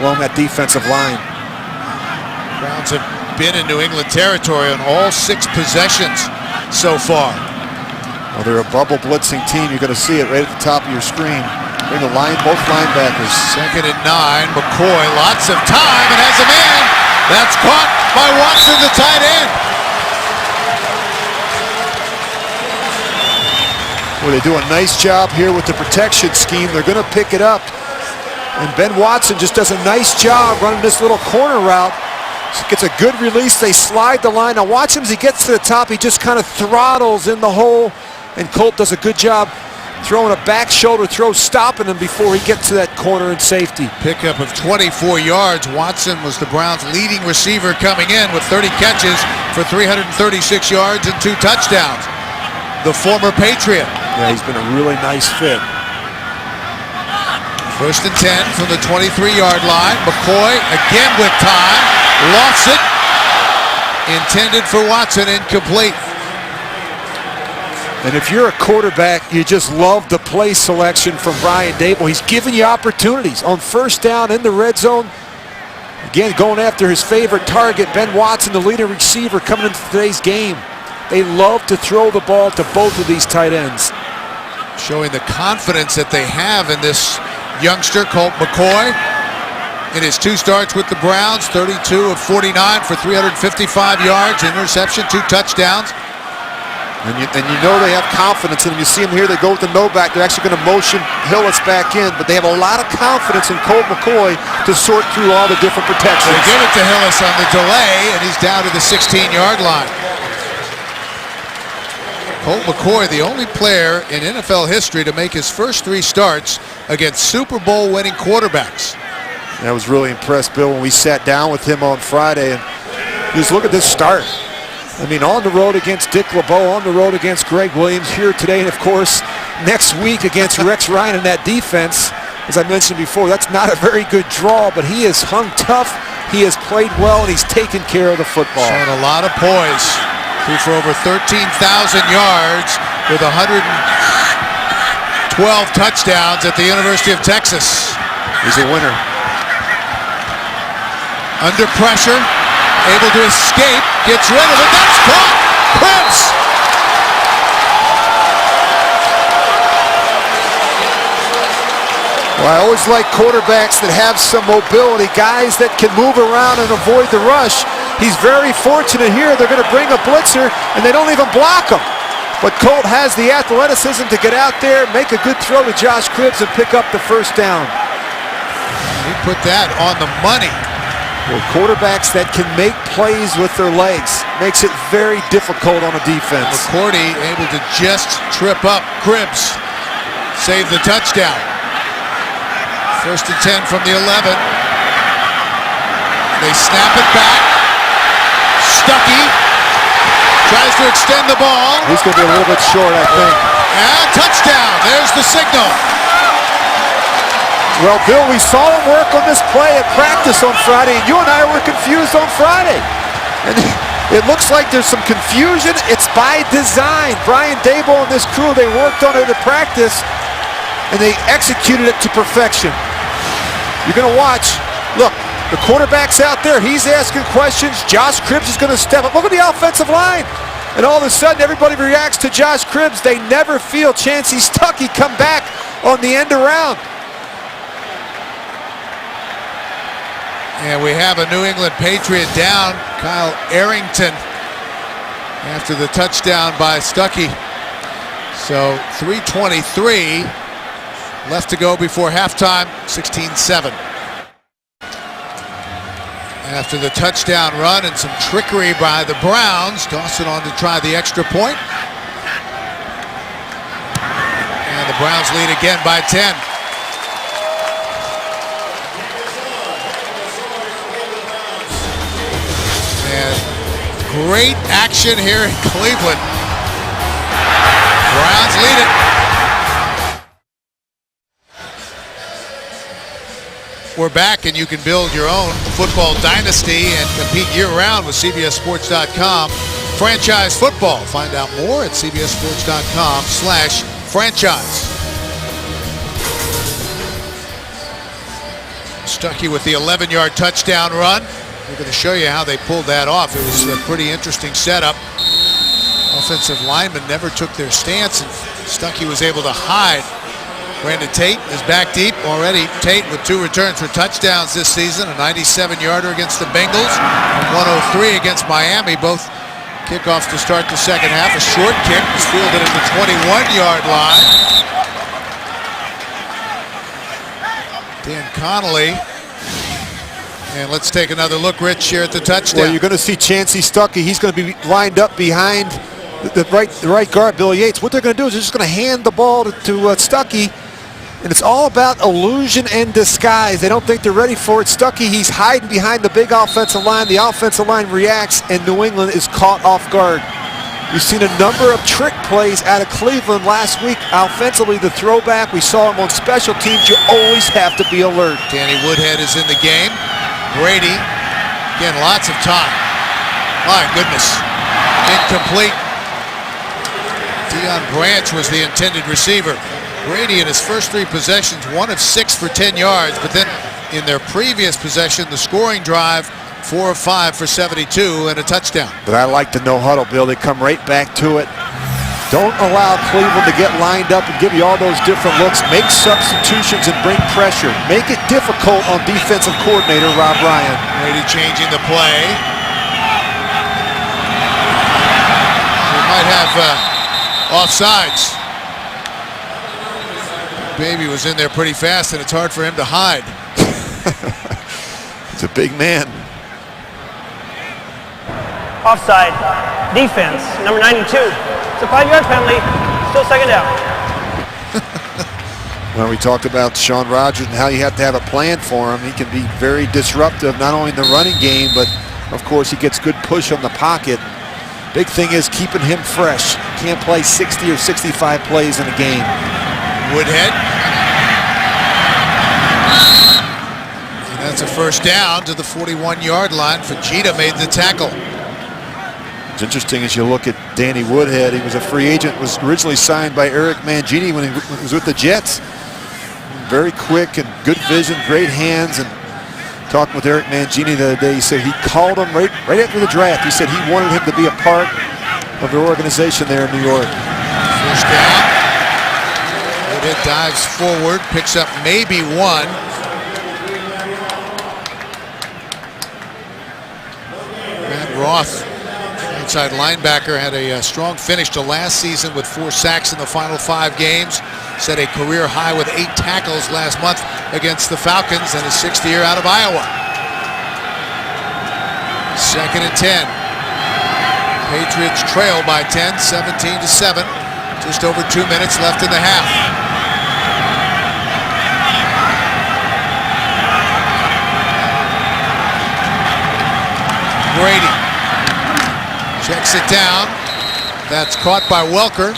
along that defensive line. Browns have been in New England territory on all 6 possessions so far. Well, they're a bubble blitzing team. You're going to see it right at the top of your screen. Bring the line, both linebackers. 2nd and 9. McCoy, lots of time, and has a man. That's caught by Watson, the tight end. Well, they do a nice job here with the protection scheme. They're going to pick it up. And Ben Watson just does a nice job running this little corner route. Gets a good release. They slide the line. Now watch him as he gets to the top. He just kind of throttles in the hole. And Colt does a good job throwing a back shoulder throw, stopping him before he gets to that corner and safety. Pickup of 24 yards. Watson was the Browns' leading receiver coming in with 30 catches for 336 yards and 2 touchdowns. The former Patriot. Yeah, he's been a really nice fit. 1st and 10 from the 23-yard line. McCoy again with time. Lost it. Intended for Watson, incomplete. And if you're a quarterback, you just love the play selection from Brian Daboll. He's giving you opportunities on 1st down in the red zone. Again, going after his favorite target, Ben Watson, the leading receiver coming into today's game. They love to throw the ball to both of these tight ends. Showing the confidence that they have in this youngster, Colt McCoy. In his 2 starts with the Browns, 32 of 49 for 355 yards, interception, 2 touchdowns. And you know they have confidence in him. You see him here, they go with the no back. They're actually going to motion Hillis back in, but they have a lot of confidence in Colt McCoy to sort through all the different protections. They give it to Hillis on the delay, and he's down to the 16-yard line. Colt McCoy, the only player in NFL history to make his first 3 starts against Super Bowl winning quarterbacks. I was really impressed, Bill, when we sat down with him on Friday, and just look at this start. I mean, on the road against Dick LeBeau, on the road against Greg Williams, here today, and of course, next week against Rex Ryan and that defense. As I mentioned before, that's not a very good draw, but he has hung tough, he has played well, and he's taken care of the football. Showing a lot of poise. Threw for over 13,000 yards with 112 touchdowns at the University of Texas. He's a winner. Under pressure, able to escape, gets rid of it, that's caught! Cribbs! Well, I always like quarterbacks that have some mobility, guys that can move around and avoid the rush. He's very fortunate here. They're going to bring a blitzer, and they don't even block him. But Colt has the athleticism to get out there, make a good throw to Josh Cribbs, and pick up the 1st down. He put that on the money. Well, quarterbacks that can make plays with their legs makes it very difficult on a defense. McCourty able to just trip up Cribbs. Save the touchdown. 1st and 10 from the 11. They snap it back. Stuckey tries to extend the ball. He's going to be a little bit short, I think. And touchdown. There's the signal. Well, Bill, we saw him work on this play at practice on Friday, and you and I were confused on Friday. And it looks like there's some confusion. It's by design. Brian Daboll and this crew, they worked on it at practice, and they executed it to perfection. You're going to watch. Look, the quarterback's out there. He's asking questions. Josh Cribbs is going to step up. Look at the offensive line. And all of a sudden, everybody reacts to Josh Cribbs. They never feel Chancey Stuckey come back on the end around. And we have a New England Patriot down, Kyle Arrington, after the touchdown by Stuckey. So 3:23 left to go before halftime, 16-7. After the touchdown run and some trickery by the Browns, Dawson on to try the extra point. And the Browns lead again by 10. And great action here in Cleveland. Browns lead it. We're back, and you can build your own football dynasty and compete year-round with CBSSports.com. Franchise football. Find out more at CBSSports.com/franchise. Stuckey with the 11-yard touchdown run. We're going to show you how they pulled that off. It was a pretty interesting setup. Offensive linemen never took their stance, and Stuckey was able to hide. Brandon Tate is back deep already. Tate with 2 returns for touchdowns this season, a 97-yarder against the Bengals, and 103 against Miami. Both kickoffs to start the second half. A short kick was fielded at the 21-yard line. Dan Connolly. And let's take another look, Rich, here at the touchdown. Well, you're going to see Chancey Stuckey. He's going to be lined up behind the right guard, Billy Yates. What they're going to do is they're just going to hand the ball to Stuckey. And it's all about illusion and disguise. They don't think they're ready for it. Stuckey, he's hiding behind the big offensive line. The offensive line reacts, and New England is caught off guard. We've seen a number of trick plays out of Cleveland last week. Offensively, the throwback, we saw him on special teams. You always have to be alert. Danny Woodhead is in the game. Brady, again, lots of time. My goodness, incomplete. Deion Branch was the intended receiver. Brady in his first 3 possessions, 1 of 6 for 10 yards, but then in their previous possession, the scoring drive, 4 of 5 for 72 and a touchdown. But I like the no huddle, Bill. They come right back to it. Don't allow Cleveland to get lined up and give you all those different looks. Make substitutions and bring pressure. Make it difficult on defensive coordinator Rob Ryan. Brady changing the play. We might have offsides. Baby was in there pretty fast, and it's hard for him to hide. He's a big man. Offside. Defense, number 92. It's a 5-yard penalty. Still second down. Well, we talked about Sean Rogers and how you have to have a plan for him. He can be very disruptive, not only in the running game, but of course he gets good push on the pocket. Big thing is keeping him fresh. Can't play 60 or 65 plays in a game. Woodhead. And that's a first down to the 41-yard line. Fujita made the tackle. It's interesting as you look at Danny Woodhead. He was a free agent, was originally signed by Eric Mangini when he was with the Jets. Very quick and good vision, great hands. And talking with Eric Mangini the other day, he said he called him right after the draft. He said he wanted him to be a part of their organization there in New York. First down. Woodhead dives forward, picks up maybe 1. Brad Roth, inside linebacker, had a strong finish to last season with 4 sacks in the final 5 games. Set a career high with 8 tackles last month against the Falcons in his 6th year out of Iowa. 2nd and 10. Patriots trail by 10, 17-7. Just over 2 minutes left in the half. Brady checks it down. That's caught by Welker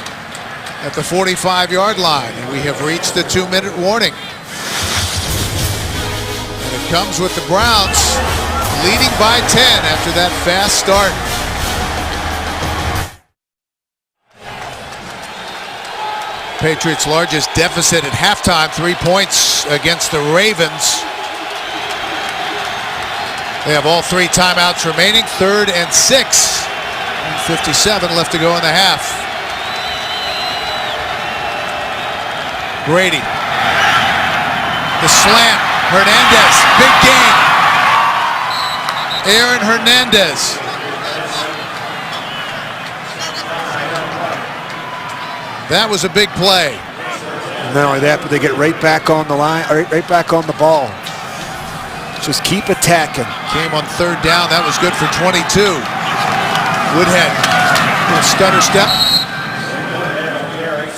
at the 45-yard line, and we have reached the 2-minute warning. And it comes with the Browns leading by 10 after that fast start. Patriots' largest deficit at halftime, 3 points against the Ravens. They have all 3 timeouts remaining, 3rd and 6. 57 left to go in the half. Brady. The slant. Hernandez. Big game. Aaron Hernandez. That was a big play. And not only that, but they get right back on the line, right back on the ball. Just keep attacking. Came on third down. That was good for 22. Woodhead, little stutter step.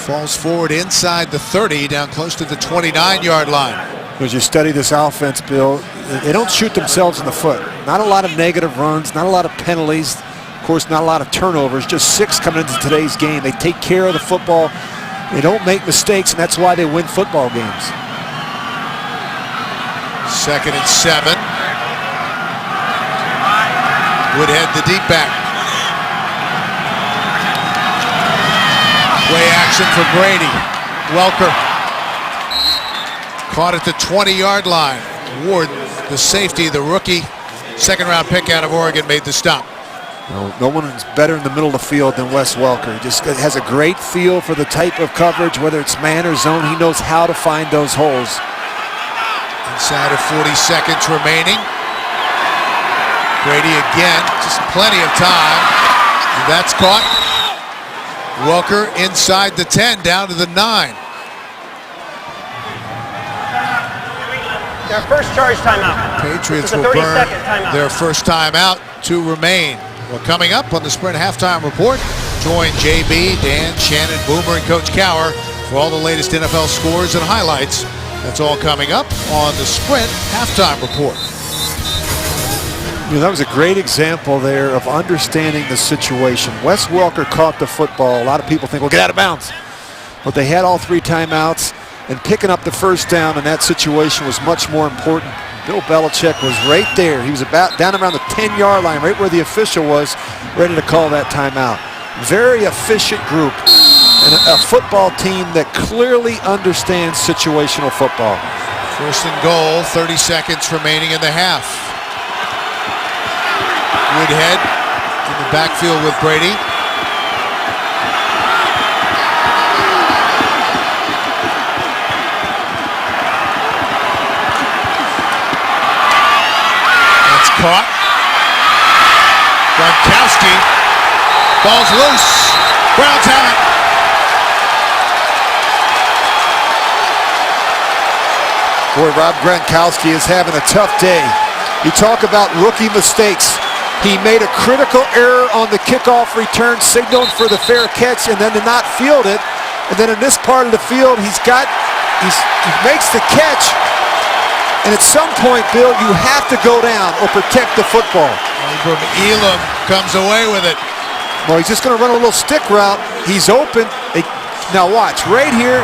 Falls forward inside the 30, down close to the 29-yard line. As you study this offense, Bill, they don't shoot themselves in the foot. Not a lot of negative runs, not a lot of penalties. Of course, not a lot of turnovers. Just 6 coming into today's game. They take care of the football. They don't make mistakes, and that's why they win football games. 2nd and 7. Woodhead, the deep back. Play action for Brady. Welker caught at the 20-yard line. Ward, the safety, the rookie, second-round pick out of Oregon, made the stop. No one is better in the middle of the field than Wes Welker. He just has a great feel for the type of coverage, whether it's man or zone. He knows how to find those holes. Inside of 40 seconds remaining. Brady again, just plenty of time. And that's caught. Welker inside the 10, down to the 9. Their first charge timeout. Patriots This is a will burn 30-second timeout. their first timeout. 2 remain. Well, coming up on the Sprint Halftime Report, join JB, Dan, Shannon, Boomer, and Coach Cower for all the latest NFL scores and highlights. That's all coming up on the Sprint Halftime Report. You know, that was a great example there of understanding the situation. Wes Welker caught the football. A lot of people think, well, get out of bounds. But they had all 3 timeouts, and picking up the first down in that situation was much more important. Bill Belichick was right there. He was about down around the 10-yard line, right where the official was, ready to call that timeout. Very efficient group, and a football team that clearly understands situational football. First and goal, 30 seconds remaining in the half. Woodhead in the backfield with Brady. That's caught. Gronkowski. Ball's loose. Browns have it. Boy, Rob Gronkowski is having a tough day. You talk about rookie mistakes. He made a critical error on the kickoff return, signaling for the fair catch, and then to not field it. And then in this part of the field, he makes the catch. And at some point, Bill, you have to go down or protect the football. Abram Elam comes away with it. Well, he's just going to run a little stick route. He's open. Now watch, right here,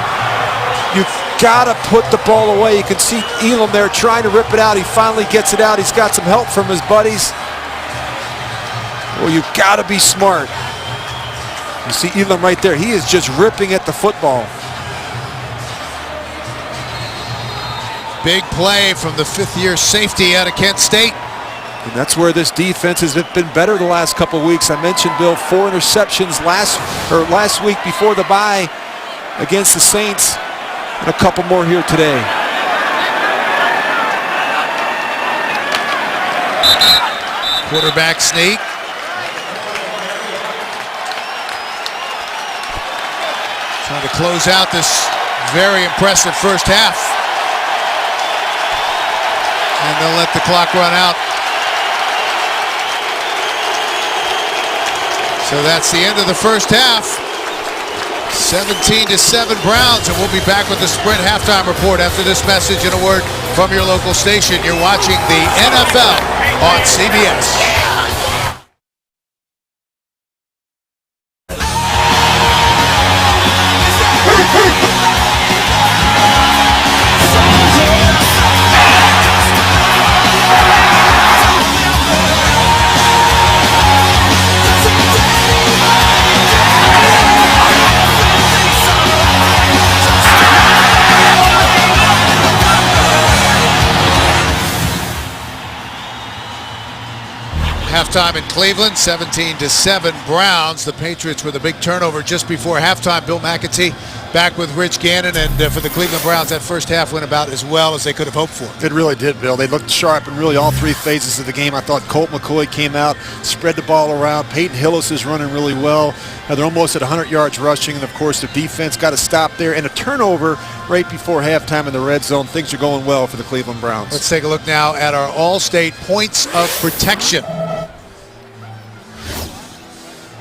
you've got to put the ball away. You can see Elam there trying to rip it out. He finally gets it out. He's got some help from his buddies. Well, you've got to be smart. You see Elam right there. He is just ripping at the football. Big play from the 5th-year safety out of Kent State. And that's where this defense has been better the last couple of weeks. I mentioned, Bill, 4 interceptions last week before the bye against the Saints, and a couple more here today. Quarterback sneak. Trying to close out this very impressive first half. And they'll let the clock run out. So that's the end of the first half. 17-7 Browns, and we'll be back with the Sprint Halftime Report after this message and a word from your local station. You're watching the NFL on CBS. Halftime in Cleveland, 17-7 Browns. The Patriots with a big turnover just before halftime. Bill McAtee back with Rich Gannon, and for the Cleveland Browns, that first half went about as well as they could have hoped for. It really did, Bill. They looked sharp in really all three phases of the game. I thought Colt McCoy came out, spread the ball around. Peyton Hillis is running really well. They're almost at 100 yards rushing, and of course the defense got a stop there and a turnover right before halftime in the red zone. Things are going well for the Cleveland Browns. Let's take a look now at our All-State points of protection.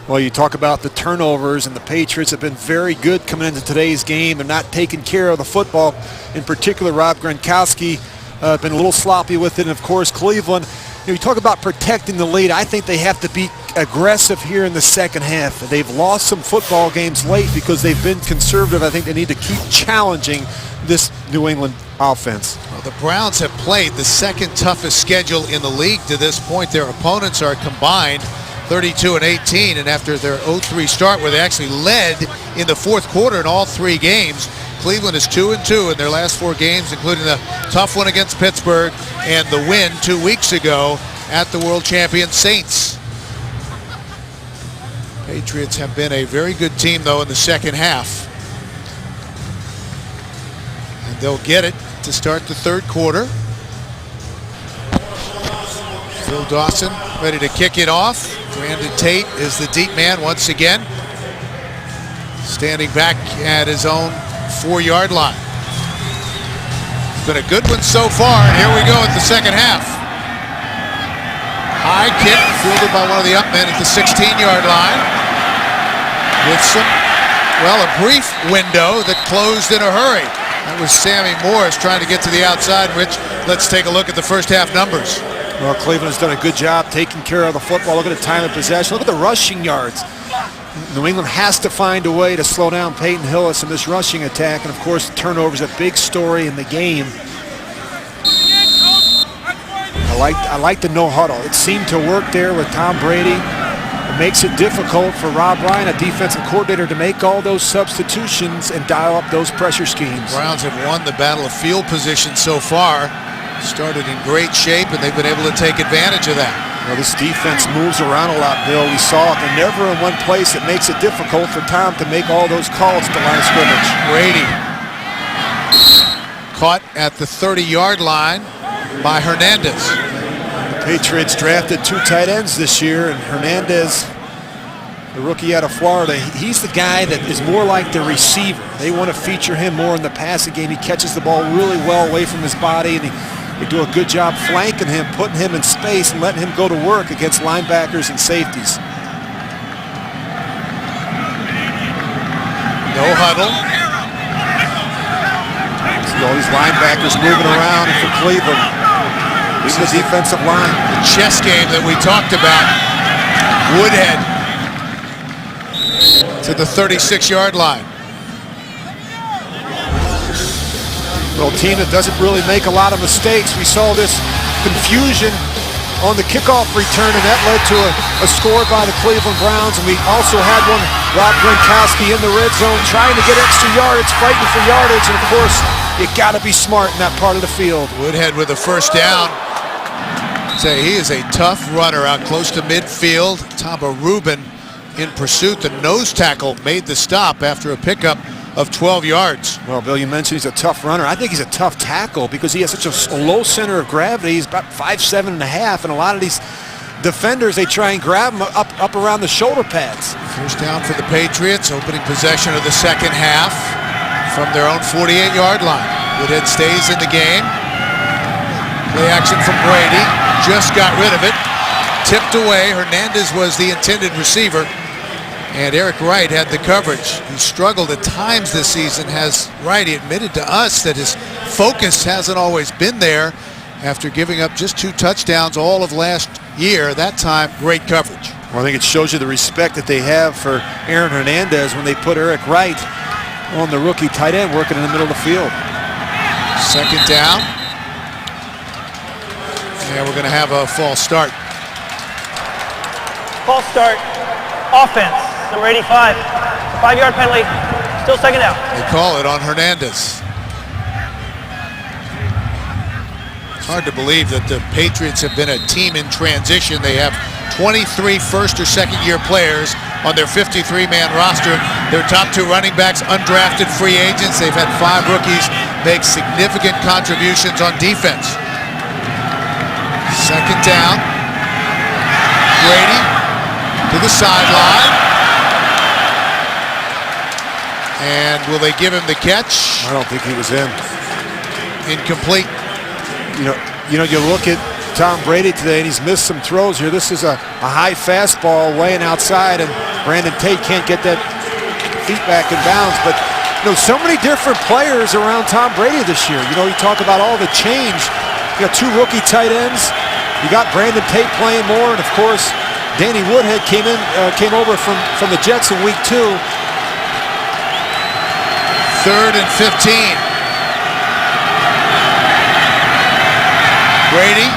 Well, you talk about the turnovers, and the Patriots have been very good coming into today's game. They're not taking care of the football. In particular, Rob Gronkowski been a little sloppy with it. And, of course, Cleveland, you talk about protecting the lead. I think they have to be aggressive here in the second half. They've lost some football games late because they've been conservative. I think they need to keep challenging this New England offense. Well, the Browns have played the second toughest schedule in the league to this point. Their opponents are combined 32-18, and after their 0-3 start where they actually led in the fourth quarter in all three games, Cleveland is 2-2 in their last four games, including the tough one against Pittsburgh and the win 2 weeks ago at the world champion Saints. Patriots have been a very good team, though, in the second half. And they'll get it to start the third quarter. Phil Dawson ready to kick it off. Brandon Tate is the deep man once again, standing back at his own 4-yard line. It's been a good one so far, and here we go at the second half. High kick fielded by one of the up men at the 16-yard line with some, well, a brief window that closed in a hurry. That was Sammy Morris trying to get to the outside. Rich, let's take a look at the first half numbers. Well, Cleveland has done a good job taking care of the football. Look at the time of possession. Look at the rushing yards. New England has to find a way to slow down Peyton Hillis in this rushing attack. And, of course, the turnover is a big story in the game. I like the no huddle. It seemed to work there with Tom Brady. It makes it difficult for Rob Ryan, a defensive coordinator, to make all those substitutions and dial up those pressure schemes. Browns have won the battle of field position so far. Started in great shape, and they've been able to take advantage of that. Well, this defense moves around a lot, Bill. We saw it. They're never in one place. It makes it difficult for Tom to make all those calls at the line of scrimmage. Brady caught at the 30-yard line by Hernandez. The Patriots drafted 2 tight ends this year, and Hernandez, the rookie out of Florida, he's the guy that is more like the receiver. They want to feature him more in the passing game. He catches the ball really well away from his body, and they do a good job flanking him, putting him in space, and letting him go to work against linebackers and safeties. No huddle. See all these linebackers moving around for Cleveland. This is the defensive line. The chess game that we talked about. Woodhead to the 36-yard line. Well, a team that doesn't really make a lot of mistakes. We saw this confusion on the kickoff return, and that led to a score by the Cleveland Browns. And we also had one, Rob Gronkowski in the red zone trying to get extra yardage, fighting for yardage. And, of course, you got to be smart in that part of the field. Woodhead with a first down. Say he is a tough runner out close to midfield. Taba Rubin in pursuit. The nose tackle made the stop after a pickup of 12 yards. Well, Bill, you mentioned he's a tough runner. I think he's a tough tackle because he has such a low center of gravity. He's about 5'7.5", and a lot of these defenders, they try and grab him up around the shoulder pads. First down for the Patriots, opening possession of the second half from their own 48-yard line. Woodhead stays in the game. Play action from Brady. Just got rid of it. Tipped away. Hernandez was the intended receiver. And Eric Wright had the coverage. He struggled at times this season. He admitted to us that his focus hasn't always been there after giving up just 2 touchdowns all of last year. That time, great coverage. Well, I think it shows you the respect that they have for Aaron Hernandez when they put Eric Wright on the rookie tight end working in the middle of the field. Second down. And we're going to have a false start. False start. Offense. Number 85. 5-yard penalty. Still second down. They call it on Hernandez. It's hard to believe that the Patriots have been a team in transition. They have 23 first or second year players on their 53-man roster. Their top 2 running backs, undrafted free agents. They've had 5 rookies make significant contributions on defense. Second down. Brady to the sideline. And will they give him the catch? I don't think he was in. Incomplete. You know, you look at Tom Brady today, and he's missed some throws here. This is a high fastball laying outside, and Brandon Tate can't get that feet back in bounds. But, so many different players around Tom Brady this year. You talk about all the change. You got 2 rookie tight ends. You got Brandon Tate playing more, and of course, Danny Woodhead came over from the Jets in week 2. 3rd and 15. Brady,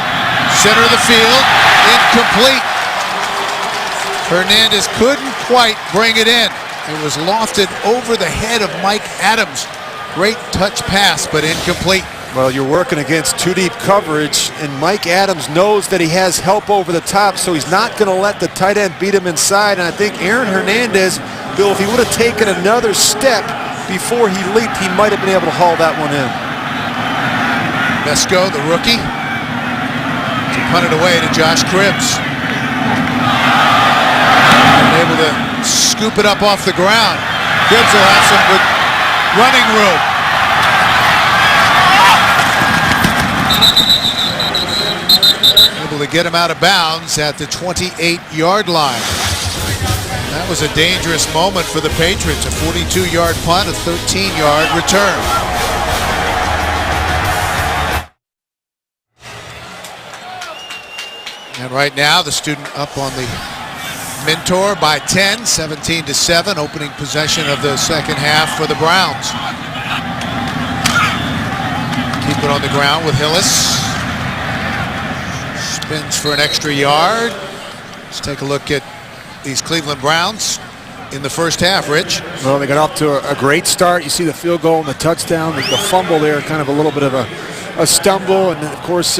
center of the field, incomplete. Hernandez couldn't quite bring it in. It was lofted over the head of Mike Adams. Great touch pass, but incomplete. Well, you're working against 2 deep coverage, and Mike Adams knows that he has help over the top, so he's not going to let the tight end beat him inside. And I think Aaron Hernandez, Bill, if he would have taken another step before he leaped, he might have been able to haul that one in. Mesco, the rookie, to punt it away to Josh Cribbs. And able to scoop it up off the ground. Cribbs will have some good running room. Able to get him out of bounds at the 28-yard line. That was a dangerous moment for the Patriots. A 42-yard punt, a 13-yard return. And right now, the student up on the Mentor by 10, 17-7, opening possession of the second half for the Browns. Keep it on the ground with Hillis. Spins for an extra yard. Let's take a look at these Cleveland Browns in the first half, Rich. Well, they got off to a great start. You see the field goal and the touchdown. The fumble there, kind of a little bit of a stumble. And, of course,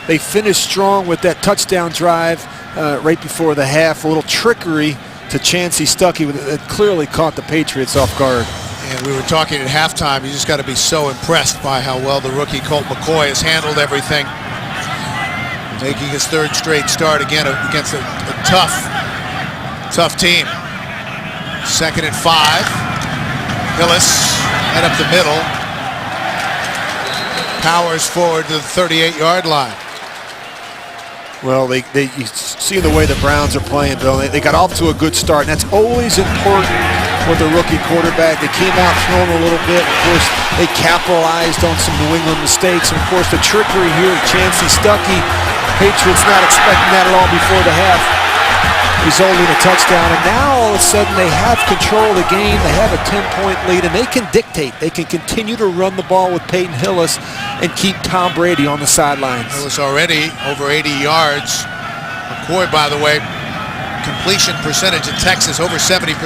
they finished strong with that touchdown drive right before the half. A little trickery to Chancey Stuckey that clearly caught the Patriots off guard. And we were talking at halftime, you just got to be so impressed by how well the rookie Colt McCoy has handled everything. Making his 3rd straight start again against a tough team. 2nd and 5. Hillis head up the middle. Powers forward to the 38-yard line. Well, you see the way the Browns are playing, Bill. They got off to a good start, and that's always important with a rookie quarterback. They came out throwing a little bit. Of course, they capitalized on some New England mistakes. And, of course, the trickery here of Chancey Stuckey, Patriots not expecting that at all before the half, resulting in a touchdown. And now, all of a sudden, they have control of the game. They have a 10-point lead, and they can dictate. They can continue to run the ball with Peyton Hillis and keep Tom Brady on the sidelines. Hillis already over 80 yards. McCoy, by the way, completion percentage in Texas over 70%,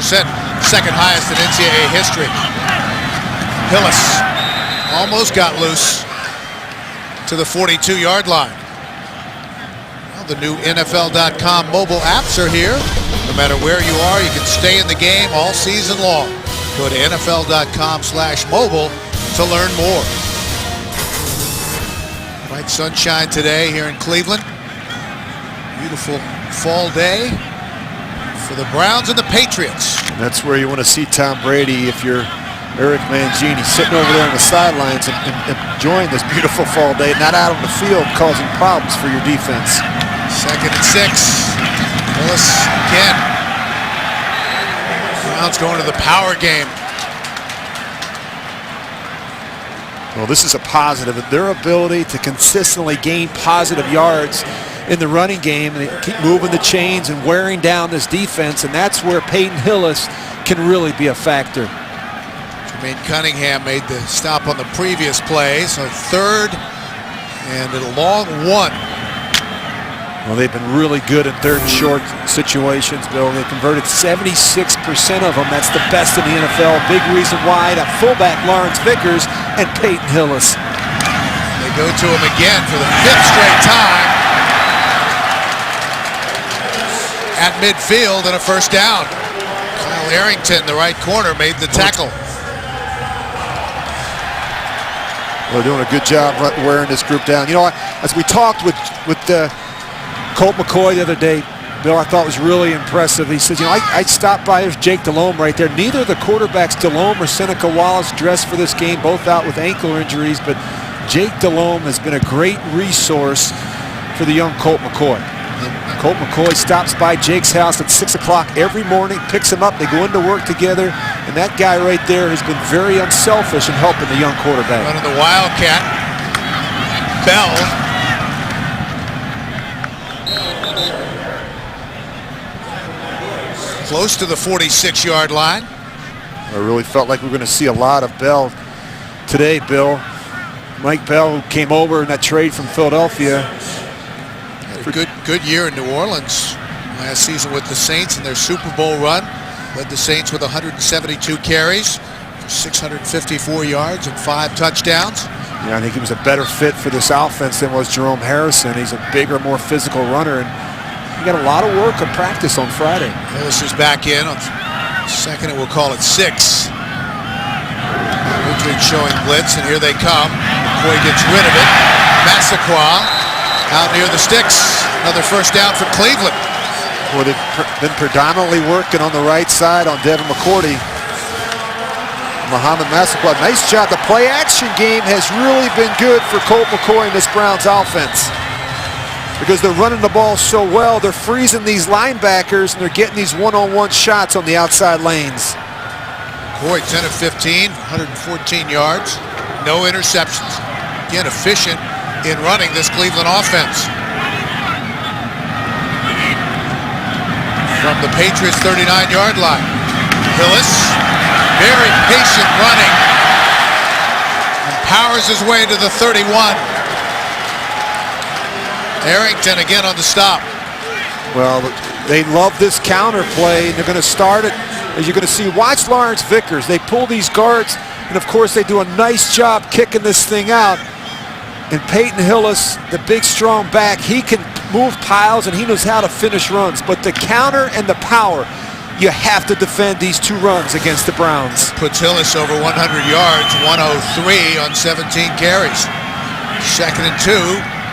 second highest in NCAA history. Hillis almost got loose to the 42-yard line. Well, the new NFL.com mobile apps are here. No matter where you are, you can stay in the game all season long. Go to NFL.com/mobile to learn more. Bright sunshine today here in Cleveland. Beautiful fall day for the Browns and the Patriots. That's where you want to see Tom Brady if you're Eric Mangini, sitting over there on the sidelines and enjoying this beautiful fall day, not out on the field causing problems for your defense. 2nd and 6. Hillis again. Browns going to the power game. Well, this is a positive. Their ability to consistently gain positive yards in the running game, and they keep moving the chains and wearing down this defense, and that's where Peyton Hillis can really be a factor. Jermaine Cunningham made the stop on the previous play, so 3rd and a long 1. Well, they've been really good in 3rd and short situations, Bill. They converted 76% of them. That's the best in the NFL. Big reason why that fullback Lawrence Vickers and Peyton Hillis. They go to him again for the 5th straight time at midfield and a first down. Arrington, the right corner, made the tackle. They're doing a good job wearing this group down. You know, as we talked with Colt McCoy the other day, Bill, I thought was really impressive. He said, you know, I stopped by, there's Jake Delhomme right there. Neither of the quarterbacks, Delhomme or Seneca Wallace, dressed for this game, both out with ankle injuries, but Jake Delhomme has been a great resource for the young Colt McCoy. Colt McCoy stops by Jake's house at 6 o'clock every morning, picks him up, they go into work together, and that guy right there has been very unselfish in helping the young quarterback. Running the Wildcat. Bell. Close to the 46-yard line. I really felt like we were going to see a lot of Bell today, Bill. Mike Bell, who came over in that trade from Philadelphia. Good year in New Orleans last season with the Saints in their Super Bowl run. Led the Saints with 172 carries, 654 yards and 5 touchdowns. Yeah, I think he was a better fit for this offense than was Jerome Harrison. He's a bigger, more physical runner, and he got a lot of work and practice on Friday. Hillis is back in on second, and we'll call it 6. Richard showing blitz, and here they come. McCoy gets rid of it. Massaquoi out near the sticks. Another first down for Cleveland. Well, they've been predominantly working on the right side on Devin McCourty. Muhammad Massaquoi, nice job. The play action game has really been good for Colt McCoy and this Browns offense, because they're running the ball so well. They're freezing these linebackers, and they're getting these one-on-one shots on the outside lanes. McCoy 10 of 15, 114 yards, no interceptions. Again, efficient in running this Cleveland offense. From the Patriots' 39-yard line, Hillis, very patient running, and powers his way to the 31. Arrington again on the stop. Well, they love this counter play, and they're going to start it, as you're going to see. Watch Lawrence Vickers. They pull these guards, and of course they do a nice job kicking this thing out. And Peyton Hillis, the big strong back, he can move piles and he knows how to finish runs. But the counter and the power, you have to defend these 2 runs against the Browns. Puts Hillis over 100 yards, 103 on 17 carries. Second and 2.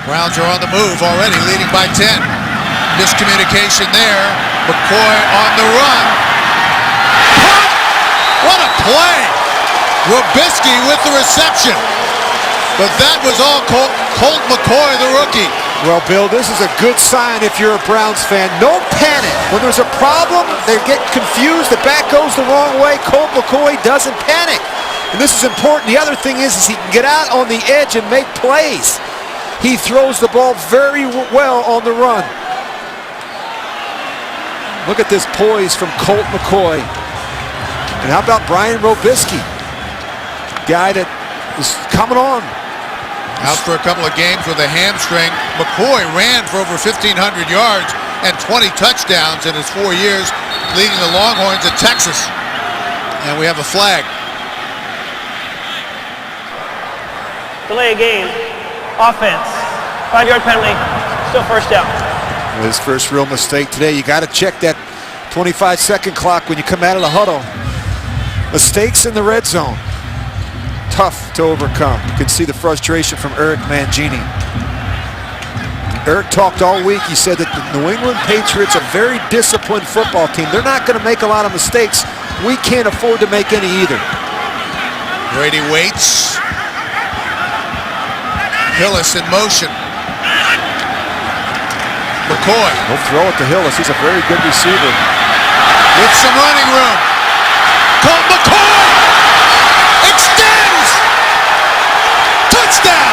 Browns are on the move already, leading by 10. Miscommunication there. McCoy on the run. Punt! What a play! Robisky with the reception. But that was all Colt McCoy, the rookie. Well, Bill, this is a good sign if you're a Browns fan. No panic. When there's a problem, they get confused, the back goes the wrong way. Colt McCoy doesn't panic. And this is important. The other thing is he can get out on the edge and make plays. He throws the ball very well on the run. Look at this poise from Colt McCoy. And how about Brian Robisky? Guy that is coming on. Out for a couple of games with a hamstring. McCoy ran for over 1,500 yards and 20 touchdowns in his 4 years, leading the Longhorns at Texas. And we have a flag. Delay a game. Offense. 5-yard penalty. Still first down. His first real mistake today. You got to check that 25-second clock when you come out of the huddle. Mistakes in the red zone. Tough to overcome. You can see the frustration from Eric Mangini. Eric talked all week. He said that the New England Patriots are a very disciplined football team. They're not going to make a lot of mistakes. We can't afford to make any either. Brady waits. Hillis in motion. McCoy. He'll throw it to Hillis. He's a very good receiver. With some running room. Colt McCoy extends. Touchdown.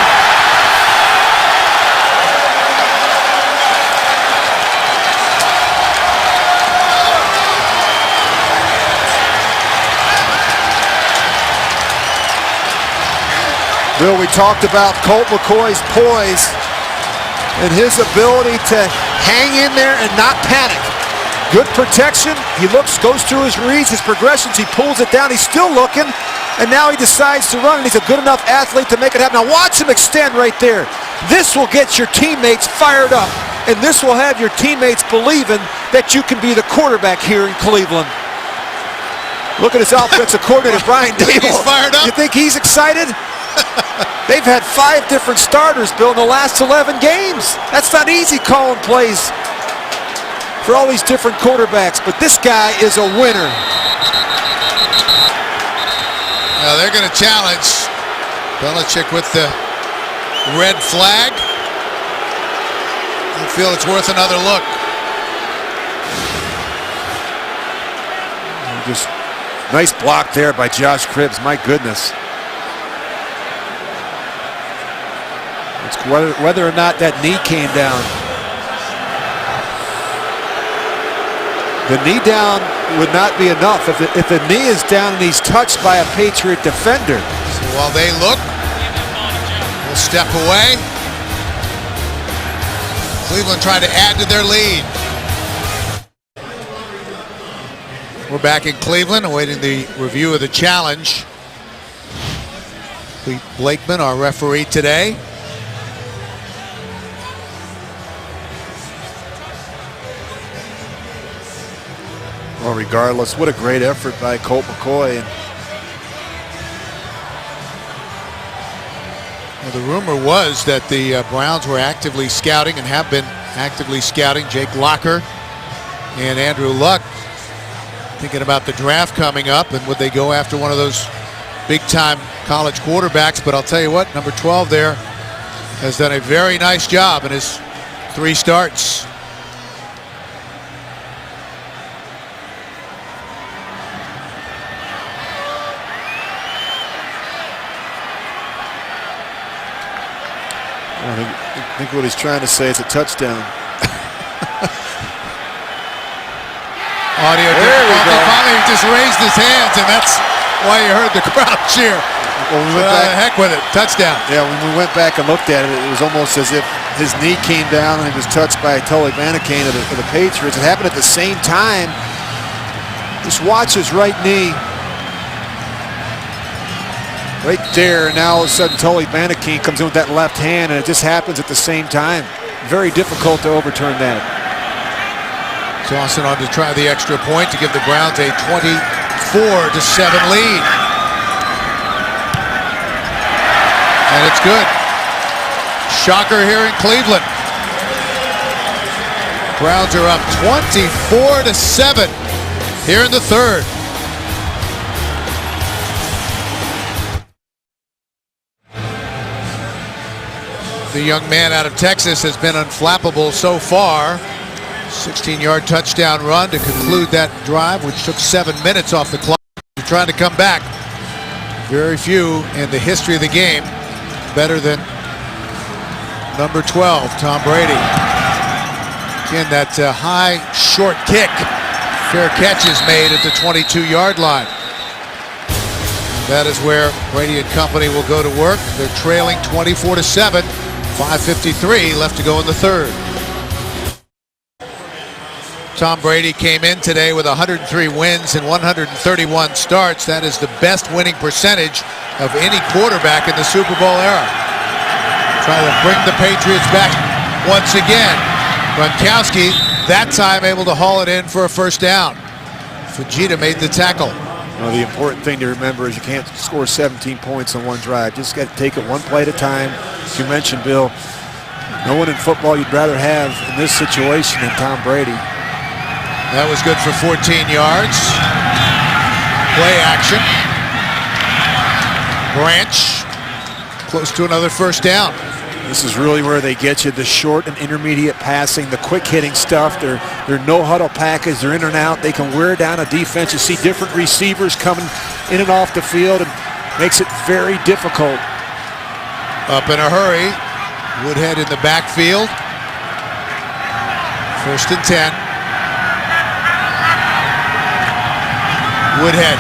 Bill, we talked about Colt McCoy's poise and his ability to hang in there and not panic. Good protection. He looks, goes through his reads, his progressions. He pulls it down. He's still looking, and now he decides to run, and he's a good enough athlete to make it happen. Now watch him extend right there. This will get your teammates fired up, and this will have your teammates believing that you can be the quarterback here in Cleveland. Look at his offensive coordinator, Brian Dable. He's fired up. You think he's excited? They've had 5 different starters, Bill, in the last 11 games. That's not easy calling plays for all these different quarterbacks, but this guy is a winner. Now they're going to challenge Belichick with the red flag. I feel it's worth another look. Just nice block there by Josh Cribbs. My goodness. It's whether or not that knee came down. The knee down would not be enough. If the knee is down and he's touched by a Patriot defender. So while they look, we'll step away. Cleveland trying to add to their lead. We're back in Cleveland, awaiting the review of the challenge. Clete Blakeman, our referee today. Well, regardless, what a great effort by Colt McCoy. Well, the rumor was that the Browns were actively scouting and have been actively scouting Jake Locker and Andrew Luck, thinking about the draft coming up and would they go after one of those big-time college quarterbacks. But I'll tell you what, number 12 there has done a very nice job in his 3 starts. I think what he's trying to say is a touchdown. Audio difficulty. Finally, he just raised his hands, and that's why you heard the crowd cheer. Well, we went back, heck with it. Touchdown. Yeah, when we went back and looked at it, it was almost as if his knee came down and he was touched by Tully Banacane of the Patriots. It happened at the same time. Just watch his right knee. Right there, and now all of a sudden Tully Banacane comes in with that left hand, and it just happens at the same time. Very difficult to overturn that. Johnson on to try the extra point to give the Browns a 24-7 lead. And it's good. Shocker here in Cleveland. Browns are up 24-7 here in the third. The young man out of Texas has been unflappable so far. 16-yard touchdown run to conclude that drive, which took 7 minutes off the clock. They're trying to come back. Very few in the history of the game better than number 12, Tom Brady. Again, that high, short kick. Fair catch is made at the 22-yard line. That is where Brady and company will go to work. They're trailing 24-7. 5:53 left to go in the third. Tom Brady came in today with 103 wins and 131 starts. That is the best winning percentage of any quarterback in the Super Bowl era. Trying to bring the Patriots back once again. Gronkowski, that time able to haul it in for a first down. Fujita made the tackle. Well, the important thing to remember is you can't score 17 points on one drive. Just got to take it one play at a time. As you mentioned, Bill, no one in football you'd rather have in this situation than Tom Brady. That was good for 14 yards. Play action. Branch close to another first down. This is really where they get you, the short and intermediate passing, the quick hitting stuff. They're no huddle package, they're in and out. They can wear down a defense. You see different receivers coming in and off the field, and makes it very difficult. Up in a hurry. Woodhead in the backfield. 1st and 10. Woodhead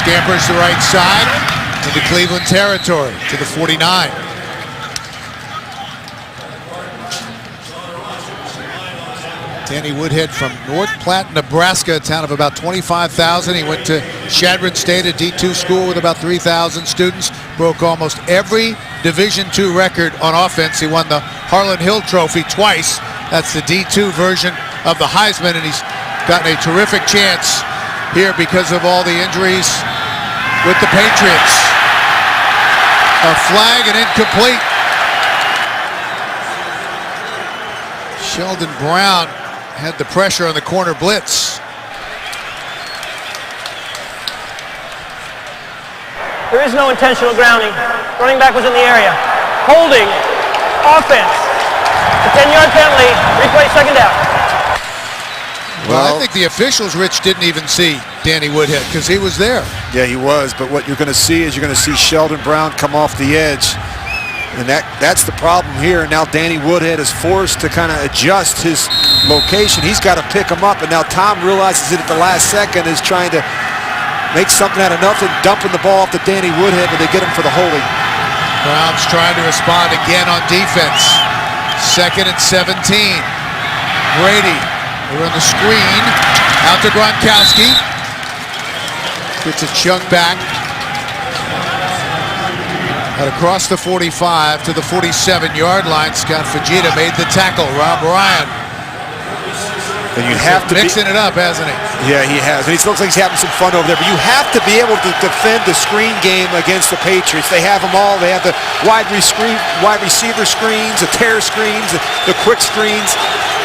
scampers the right side into Cleveland territory to the 49. Danny Woodhead from North Platte, Nebraska, a town of about 25,000. He went to Chadron State, a D2 school with about 3,000 students. Broke almost every Division II record on offense. He won the Harlan Hill Trophy twice. That's the D2 version of the Heisman, and he's gotten a terrific chance here because of all the injuries with the Patriots. A flag and incomplete. Sheldon Brown had the pressure on the corner blitz. There is no intentional grounding. Running back was in the area. Holding. Offense. A 10-yard penalty. Replay second down. Well, I think the officials, Rich, didn't even see Danny Woodhead because he was there. Yeah, he was. But what you're going to see is you're going to see Sheldon Brown come off the edge. And that's the problem here. Now Danny Woodhead is forced to kind of adjust his location. He's got to pick him up. And now Tom realizes it at the last second, is trying to make something out of nothing, dumping the ball off to Danny Woodhead, but they get him for the holding. Browns trying to respond again on defense. 2nd and 17. Brady, over on the screen, out to Gronkowski. Gets a chunk back. Out across the 45 to the 47-yard line. Scott Fujita made the tackle. Rob Ryan. And you have to mixing it up, hasn't he? Yeah, he has. And he looks like he's having some fun over there. But you have to be able to defend the screen game against the Patriots. They have them all. They have the wide receiver screens, the tear screens, the quick screens.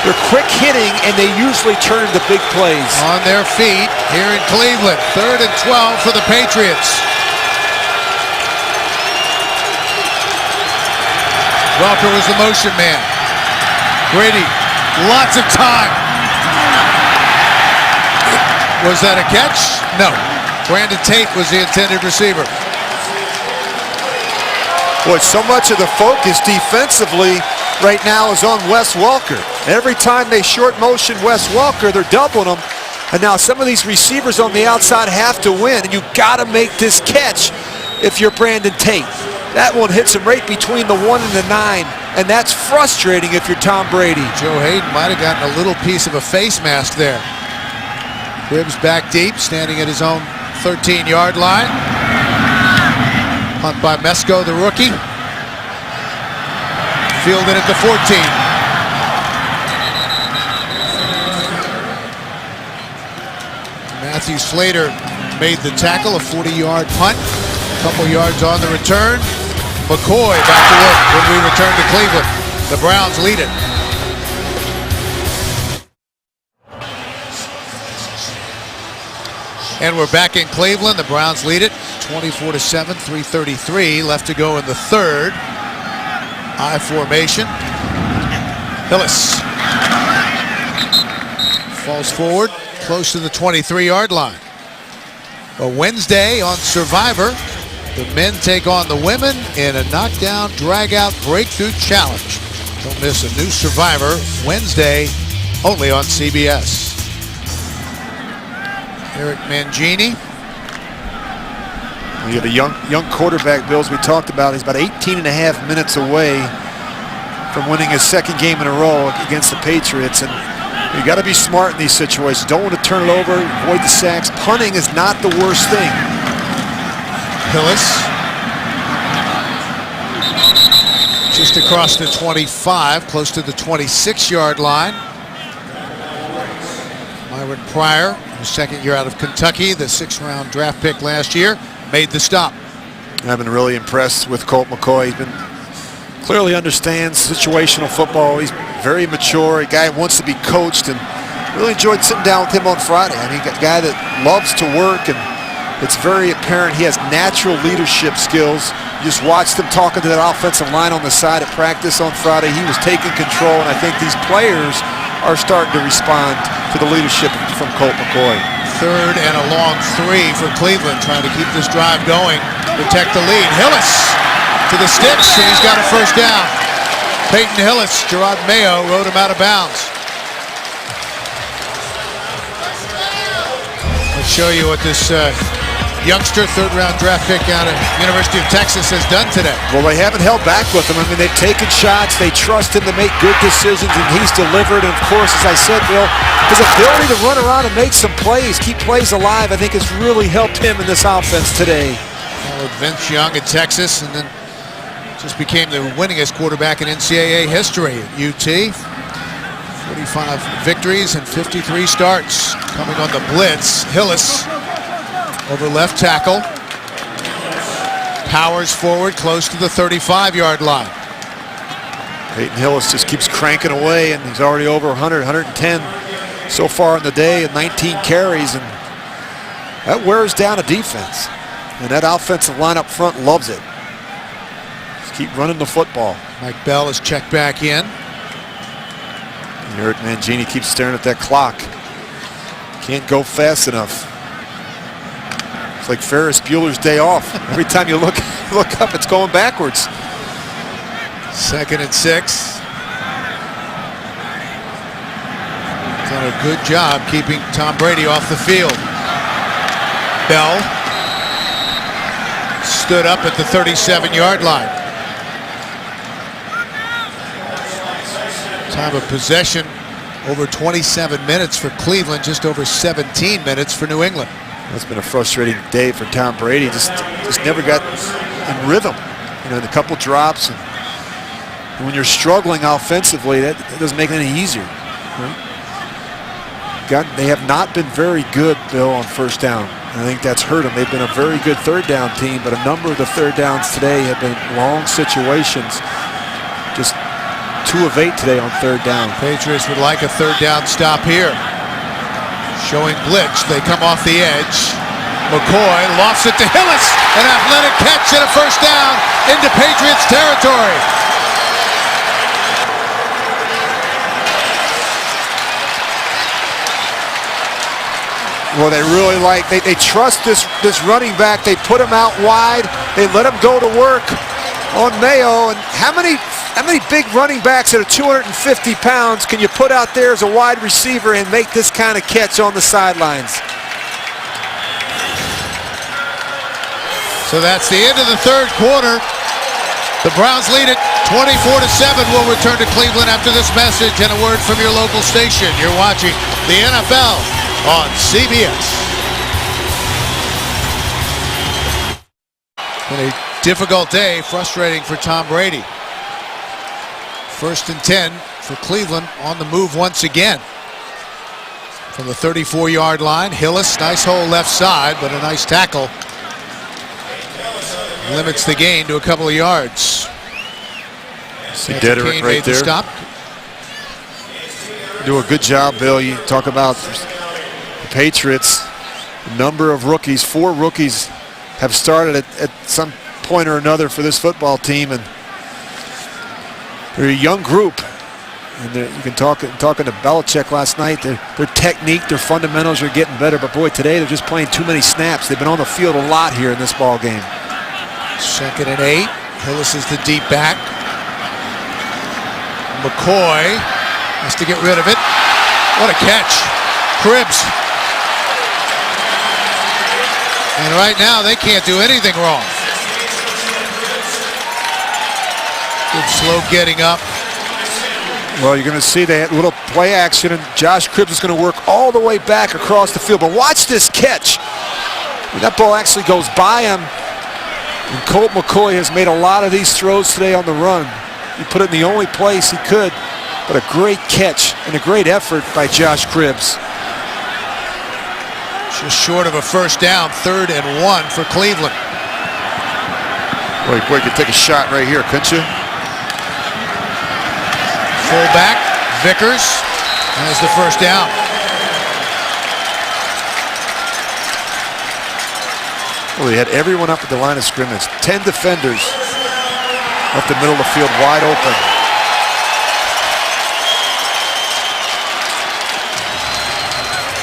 They're quick hitting, and they usually turn to big plays. On their feet here in Cleveland. 3rd and 12 for the Patriots. Welker was the motion man. Brady, lots of time. Was that a catch? No. Brandon Tate was the intended receiver. Boy, so much of the focus defensively right now is on Wes Welker. Every time they short motion Wes Welker, they're doubling him. And now some of these receivers on the outside have to win, and you got to make this catch if you're Brandon Tate. That one hits him right between the 1 and the 9, and that's frustrating if you're Tom Brady. Joe Hayden might have gotten a little piece of a face mask there. Gibbs back deep, standing at his own 13-yard line. Punt by Mesko, the rookie. Fielded at the 14. Matthew Slater made the tackle, a 40-yard punt. A couple yards on the return. McCoy back to work when we return to Cleveland. The Browns lead it. And we're back in Cleveland. The Browns lead it 24-7, 3:33 left to go in the 3rd. I formation. Hillis falls forward close to the 23-yard line. A Wednesday on Survivor, the men take on the women in a knockdown, drag-out, breakthrough challenge. Don't miss a new Survivor Wednesday, only on CBS. Eric Mangini. You got a young quarterback, Bills, we talked about. He's about 18 and a half minutes away from winning his 2nd game in a row against the Patriots. And you got to be smart in these situations. Don't want to turn it over, avoid the sacks. Punting is not the worst thing. Hillis. Just across the 25, close to the 26-yard line. Myron Pryor, his 2nd year out of Kentucky, the 6th-round draft pick last year, made the stop. I've been really impressed with Colt McCoy. He clearly understands situational football. He's very mature, a guy who wants to be coached, and really enjoyed sitting down with him on Friday. I mean, a guy that loves to work, and it's very apparent he has natural leadership skills. You just watched him talking to that offensive line on the side at practice on Friday. He was taking control, and I think these players are starting to respond to the leadership from Colt McCoy. 3rd and a long 3 for Cleveland, trying to keep this drive going, protect the lead. Hillis to the sticks, and he's got a 1st down. Peyton Hillis, Gerard Mayo rode him out of bounds. Let's show you what this youngster, 3rd-round draft pick out of University of Texas has done today. Well, they haven't held back with him. I mean, they've taken shots. They trust him to make good decisions, and he's delivered. And, of course, as I said, Bill, his ability to run around and make some plays, keep plays alive, I think has really helped him in this offense today. Followed Vince Young at Texas, and then just became the winningest quarterback in NCAA history at UT. 45 victories and 53 starts. Coming on the blitz, Hillis over left tackle. Powers forward close to the 35-yard line. Peyton Hillis just keeps cranking away, and he's already over 100, 110 so far in the day, and 19 carries, and that wears down a defense. And that offensive line up front loves it. Just keep running the football. Mike Bell is checked back in. And Eric Mangini keeps staring at that clock. Can't go fast enough. It's like Ferris Bueller's Day Off. Every time you look up, it's going backwards. 2nd and 6. Done a good job keeping Tom Brady off the field. Bell stood up at the 37-yard line. Time of possession over 27 minutes for Cleveland, just over 17 minutes for New England. That's been a frustrating day for Tom Brady. Just never got in rhythm. You know, a couple drops. And when you're struggling offensively, that doesn't make it any easier. They have not been very good, Bill, on first down. I think that's hurt them. They've been a very good third down team, but a number of the third downs today have been long situations. Just 2 of 8 today on third down. Patriots would like a third down stop here. Showing blitz, they come off the edge. McCoy lofts it to Hillis. An athletic catch and a first down into Patriots territory. Well, they really they trust this running back. They put him out wide. They let him go to work on Mayo. And how many big running backs that are 250 pounds can you put out there as a wide receiver and make this kind of catch on the sidelines? So that's the end of the third quarter. The Browns lead it 24-7. We'll return to Cleveland after this message and a word from your local station. You're watching the NFL on CBS. Been a difficult day, frustrating for Tom Brady. 1st and 10 for Cleveland, on the move once again. From the 34-yard line, Hillis, nice hole left side, but a nice tackle. Limits the gain to a couple of yards. He did it right there. Stop. Do a good job, Bill. You talk about the Patriots. A number of rookies, 4 rookies have started at some point or another for this football team, and they're a young group. And you can talking to Belichick last night. Their technique, their fundamentals are getting better. But boy, today they're just playing too many snaps. They've been on the field a lot here in this ball game. 2nd and 8. Hillis is the deep back. McCoy has to get rid of it. What a catch. Cribbs. And right now they can't do anything wrong. Good slow getting up. Well, you're going to see that little play action, and Josh Cribbs is going to work all the way back across the field. But watch this catch. That ball actually goes by him. And Colt McCoy has made a lot of these throws today on the run. He put it in the only place he could. But a great catch and a great effort by Josh Cribbs. Just short of a first down, 3rd and 1 for Cleveland. Boy, you could take a shot right here, couldn't you? Fullback, Vickers has the first down. Well, he had everyone up at the line of scrimmage. 10 defenders up the middle of the field, wide open.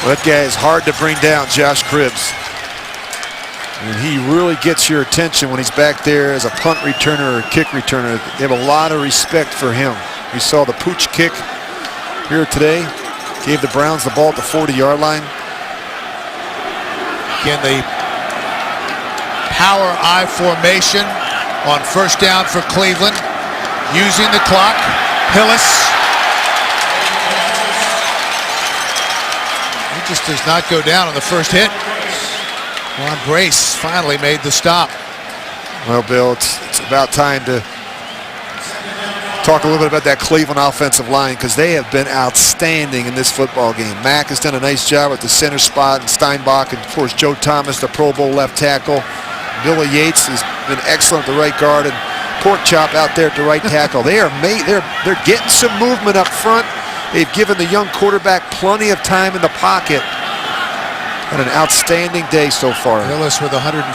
Well, that guy is hard to bring down, Josh Cribbs. And he really gets your attention when he's back there as a punt returner or kick returner. They have a lot of respect for him. We saw the pooch kick here today. Gave the Browns the ball at the 40-yard line. Again, the power I formation on first down for Cleveland. Using the clock. Hillis. He just does not go down on the first hit. Ron Brace finally made the stop. Well, Bill, it's about time to Talk a little bit about that Cleveland offensive line, because they have been outstanding in this football game. Mack has done a nice job at the center spot, and Steinbach, and of course Joe Thomas, the Pro Bowl left tackle. Billy Yates has been excellent at the right guard, and Porkchop out there at the right tackle. They're getting some movement up front. They've given the young quarterback plenty of time in the pocket. And an outstanding day so far. Hillis with 157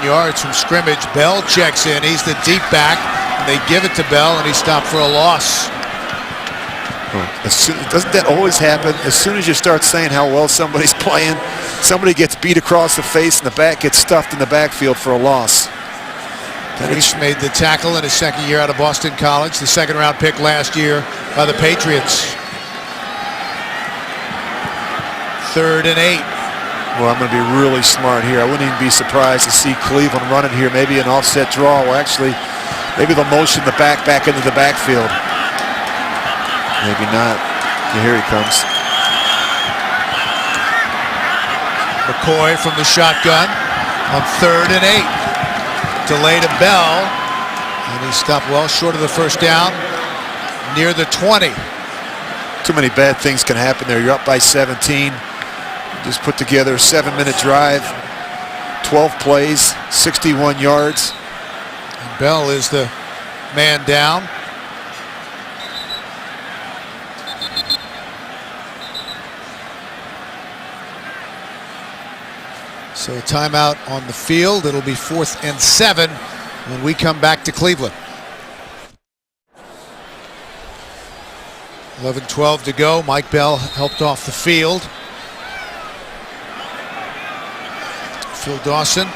yards from scrimmage. Bell checks in. He's the deep back. And they give it to Bell, and he stopped for a loss. Doesn't that always happen? As soon as you start saying how well somebody's playing, somebody gets beat across the face, and the back gets stuffed in the backfield for a loss. Rich made the tackle in his second year out of Boston College, the second-round pick last year by the Patriots. 3rd and 8. Well, I'm going to be really smart here. I wouldn't even be surprised to see Cleveland run it here. Maybe an offset draw. Well, actually, maybe they'll motion the back into the backfield. Maybe not. Here he comes. McCoy from the shotgun on 3rd and 8. Delay to Bell, and he stopped well short of the first down, near the 20. Too many bad things can happen there. You're up by 17. Just put together a 7-minute drive, 12 plays, 61 yards. And Bell is the man down. So a timeout on the field. It'll be 4th and 7 when we come back to Cleveland. 11-12 to go. Mike Bell helped off the field. Phil Dawson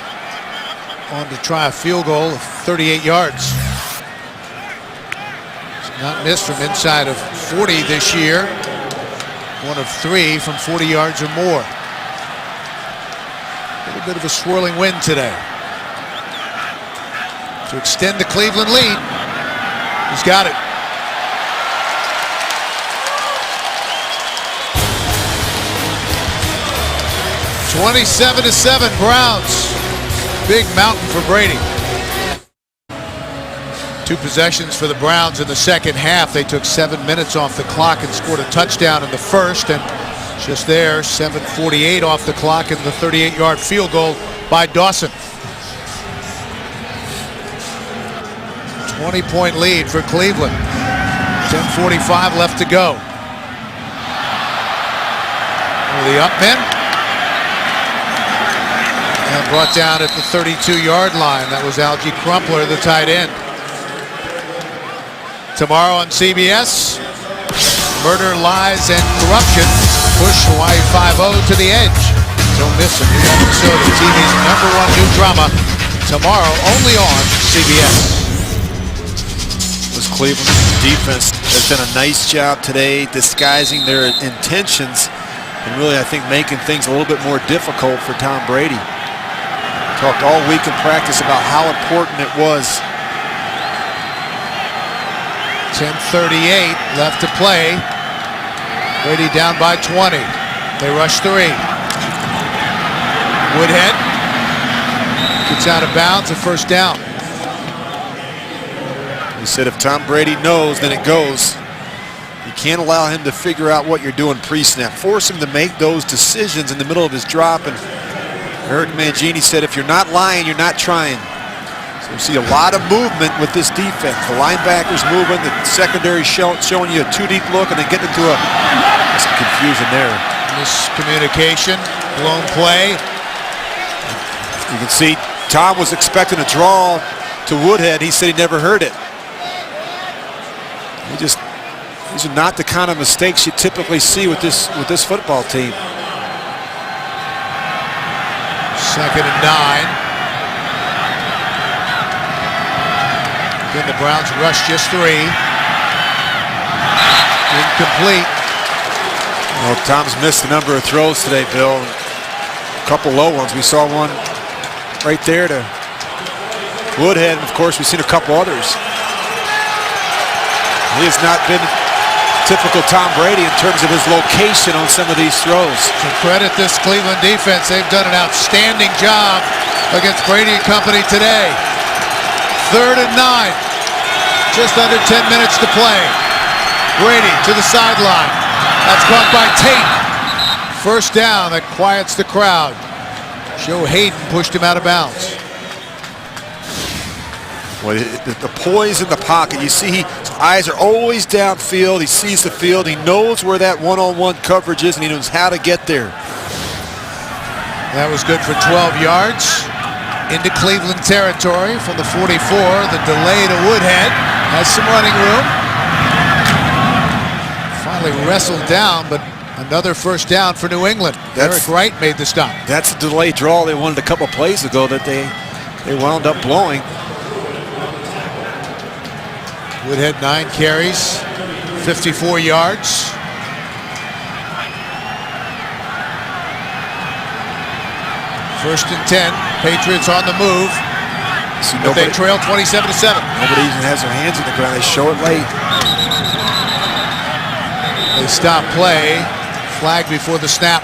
on to try a field goal of 38 yards. He's not missed from inside of 40 this year. 1 of 3 from 40 yards or more. A little bit of a swirling wind today. To extend the Cleveland lead. He's got it. (27-7) Browns. Big mountain for Brady. 2 possessions for the Browns in the second half. They took 7 minutes off the clock and scored a touchdown in the first, and just there, 7:48 off the clock, and the 38-yard field goal by Dawson. 20-point lead for Cleveland. 10:45 left to go. The up men. And brought down at the 32-yard line. That was Algie Crumpler, the tight end. Tomorrow on CBS, Murder, Lies, and Corruption push Hawaii 5-0 to the edge. Don't miss a new episode of TV's #1 new drama tomorrow, only on CBS. This Cleveland defense has done a nice job today disguising their intentions and really, I think, making things a little bit more difficult for Tom Brady. Talked all week in practice about how important it was. 10:38 left to play. Brady down by 20. They rush 3. Woodhead gets out of bounds, a first down. He said if Tom Brady knows, then it goes. You can't allow him to figure out what you're doing pre-snap. Force him to make those decisions in the middle of his drop. And Eric Mangini said if you're not lying, you're not trying. So you see a lot of movement with this defense. The linebackers moving, the secondary showing you a 2-deep look, and then getting into some confusion there. Miscommunication, blown play. You can see Tom was expecting a draw to Woodhead. He said he never heard it. These are not the kind of mistakes you typically see with this football team. 2nd and 9. Then the Browns rush just 3. Incomplete. Well, Tom's missed a number of throws today, Bill. A couple low ones. We saw one right there to Woodhead, and of course we've seen a couple others. He has not been typical Tom Brady in terms of his location on some of these throws. To credit this Cleveland defense, they've done an outstanding job against Brady and company today. 3rd and 9. Just under 10 minutes to play. Brady to the sideline. That's caught by Tate. First down, that quiets the crowd. Joe Hayden pushed him out of bounds. Well, the poise in the pocket, you see his eyes are always downfield. He sees the field. He knows where that one-on-one coverage is, and he knows how to get there. That was good for 12 yards. Into Cleveland territory from the 44. The delay to Woodhead. Has some running room. Finally wrestled down, but another first down for New England. Eric Wright made the stop. That's a delay draw they wanted a couple plays ago that they wound up blowing. Woodhead 9 carries, 54 yards. First and 10. Patriots on the move. See, but they trail 27-7. Nobody even has their hands in the ground. They show it late. They stop play. Flag before the snap.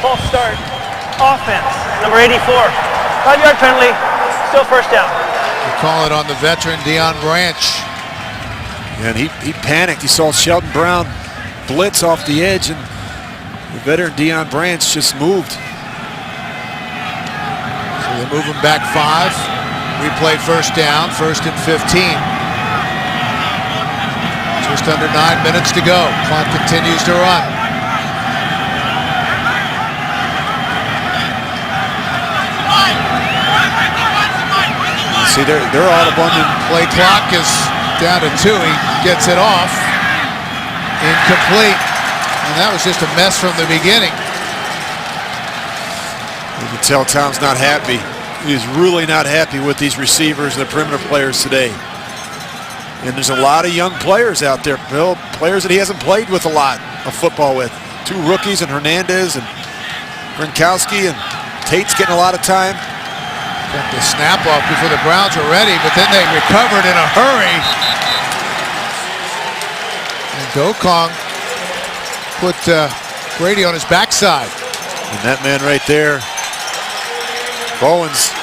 False start. Offense. Number 84. 5-yard penalty. Still first down. They call it on the veteran Deion Branch. And he panicked. He saw Sheldon Brown blitz off the edge, and the veteran Deion Branch just moved. So they move him back 5. Replay first down, 1st and 15. Just under 9 minutes to go. Clock continues to run. See, they're all abundant. Play clock is down to 2. He gets it off. Incomplete. And that was just a mess from the beginning. You can tell Tom's not happy. He is really not happy with these receivers and the perimeter players today. And there's a lot of young players out there, Bill. Players that he hasn't played with a lot of football with. 2 rookies, and Hernandez and Gronkowski, and Tate's getting a lot of time. Got the snap off before the Browns were ready, but then they recovered in a hurry. And Gokong put Brady on his backside. And that man right there, Bowens,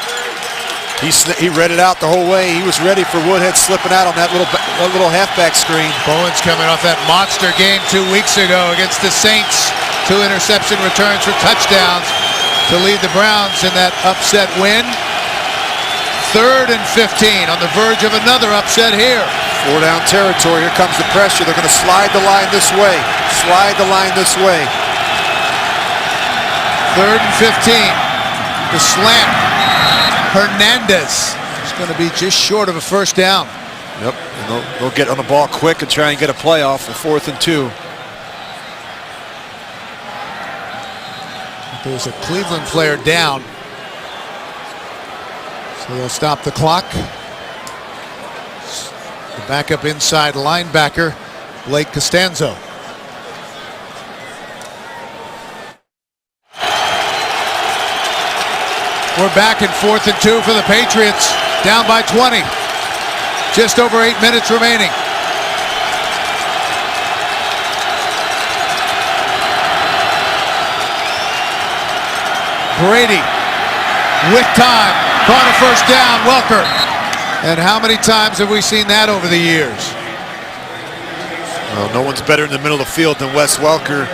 he read it out the whole way. He was ready for Woodhead slipping out on that little halfback screen. Bowens coming off that monster game 2 weeks ago against the Saints. 2 interception returns for touchdowns to lead the Browns in that upset win. 3rd and 15 on the verge of another upset here. 4-down territory. Here comes the pressure. They're going to slide the line this way. Slide the line this way. 3rd and 15. The slant. Hernandez is going to be just short of a first down. Yep. And they'll get on the ball quick and try and get a playoff for 4th and 2. There's a Cleveland player down. So they'll stop the clock. The backup inside linebacker, Blake Costanzo. We're back in 4th and 2 for the Patriots. Down by 20. Just over 8 minutes remaining. Brady with time. Caught a first down, Welker. And how many times have we seen that over the years? Well, no one's better in the middle of the field than Wes Welker.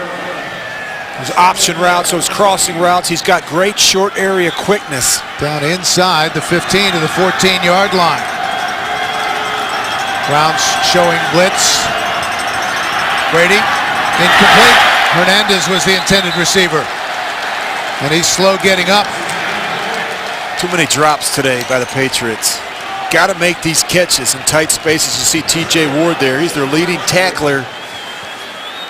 His option routes, those crossing routes, he's got great short area quickness. Down inside the 15 to the 14-yard line. Browns showing blitz. Brady, incomplete. Hernandez was the intended receiver. And he's slow getting up. Too many drops today by the Patriots. Got to make these catches in tight spaces. You see T.J. Ward there. He's their leading tackler.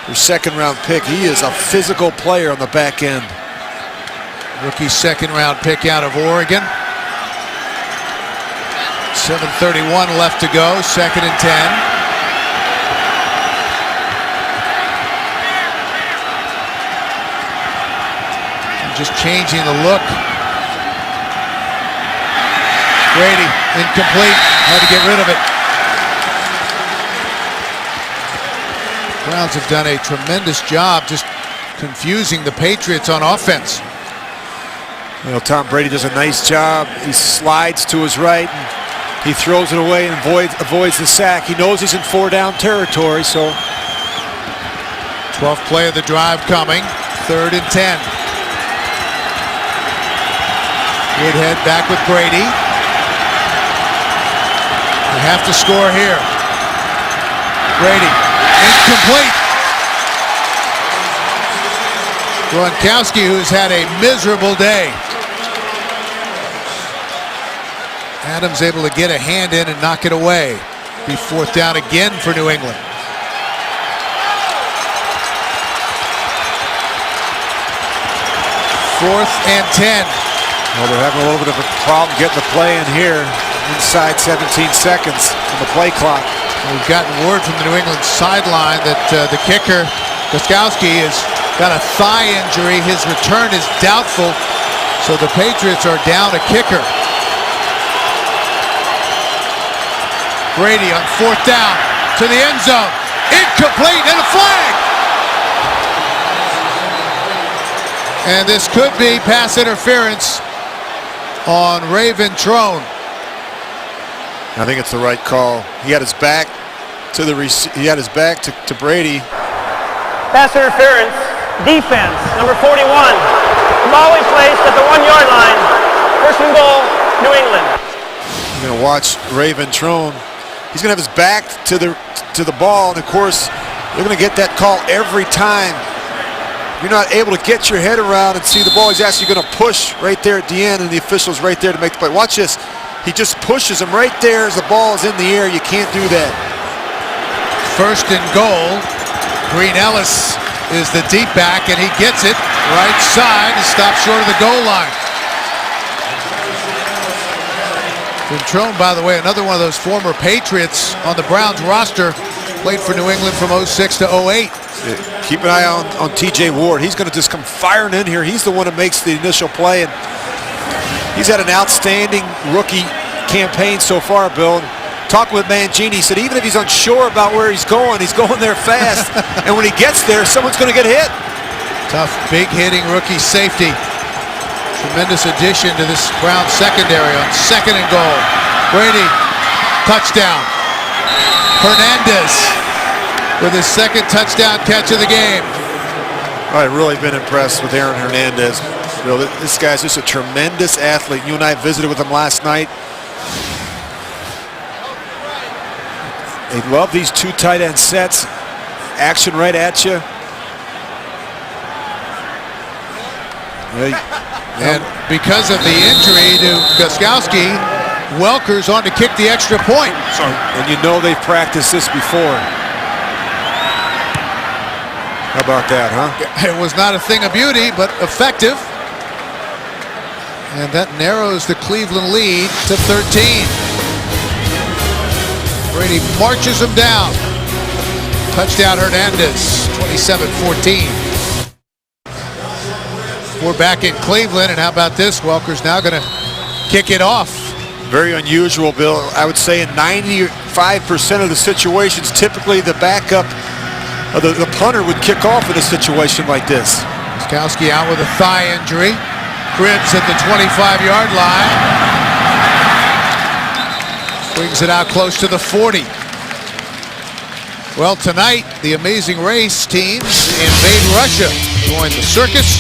Their 2nd-round pick. He is a physical player on the back end. Rookie 2nd-round pick out of Oregon. 7:31 left to go. 2nd and 10. Just changing the look. Brady, incomplete. Had to get rid of it. Browns have done a tremendous job just confusing the Patriots on offense. You know, Tom Brady does a nice job. He slides to his right, and he throws it away and avoids the sack. He knows he's in 4-down territory, so. 12th play of the drive coming, 3rd and 10. Woodhead back with Brady. They have to score here. Brady, incomplete. Gronkowski, who's had a miserable day. Adams able to get a hand in and knock it away. Be 4th down again for New England. Fourth and 10. Well, they're having a little bit of a problem getting the play in here inside 17 seconds on the play clock. We've gotten word from the New England sideline that the kicker, Gostkowski, has got a thigh injury. His return is doubtful, so the Patriots are down a kicker. Brady on 4th down to the end zone. Incomplete and a flag. And this could be pass interference on Raven Trone. I think it's the right call. He had his back to to Brady. Pass interference, defense, number 41. Ball is placed at the 1-yard line. 1st and goal, New England. You're going to watch Raven Trone. He's going to have his back to the ball, and of course, they're going to get that call every time. You're not able to get your head around and see the ball. He's actually going to push right there at the end, and the official's right there to make the play. Watch this. He just pushes him right there as the ball is in the air. You can't do that. 1st and goal. Green Ellis is the deep back, and he gets it right side and stops short of the goal line. Trone, by the way, another one of those former Patriots on the Browns roster, played for New England from 06 to 08. Keep an eye on TJ Ward. He's going to just come firing in here. He's the one that makes the initial play, and he's had an outstanding rookie campaign so far, Bill. Talking with Mangini, he said even if he's unsure about where he's going there fast. And when he gets there, someone's going to get hit. Tough, big hitting rookie safety. Tremendous addition to this Browns secondary on 2nd and goal. Brady, touchdown. Hernandez with his 2nd touchdown catch of the game. I've really been impressed with Aaron Hernandez. You know, this guy's just a tremendous athlete. You and I visited with him last night. They love these 2 tight end sets. Action right at you. And because of the injury to Gostkowski, Welker's on to kick the extra point. And you know they've practiced this before. How about that, huh? It was not a thing of beauty, but effective. And that narrows the Cleveland lead to 13. Brady marches him down. Touchdown Hernandez, 27-14. We're back in Cleveland, and how about this? Welker's now going to kick it off. Very unusual, Bill. I would say in 95% of the situations, typically the backup, the punter would kick off in a situation like this. Gostkowski out with a thigh injury. Cribbs at the 25-yard line. Brings it out close to the 40. Well, tonight, the Amazing Race teams invade Russia. Join the circus.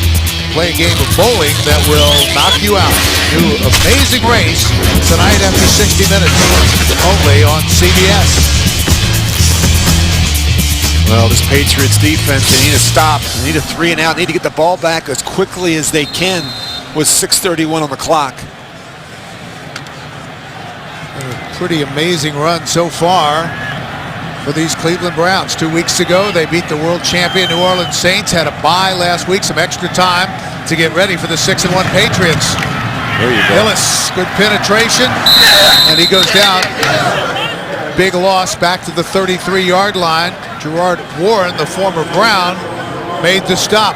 Play a game of bowling that will knock you out. New Amazing Race tonight after 60 minutes, only on CBS. Well, this Patriots defense, they need to stop. They need a 3 and out. They need to get the ball back as quickly as they can with 6:31 on the clock. A pretty amazing run so far for these Cleveland Browns. 2 weeks ago, they beat the world champion New Orleans Saints, had a bye last week, some extra time to get ready for the 6-1 Patriots. There you go. Hillis, good penetration, and he goes down. Big loss back to the 33-yard line. Gerard Warren, the former Brown, made the stop.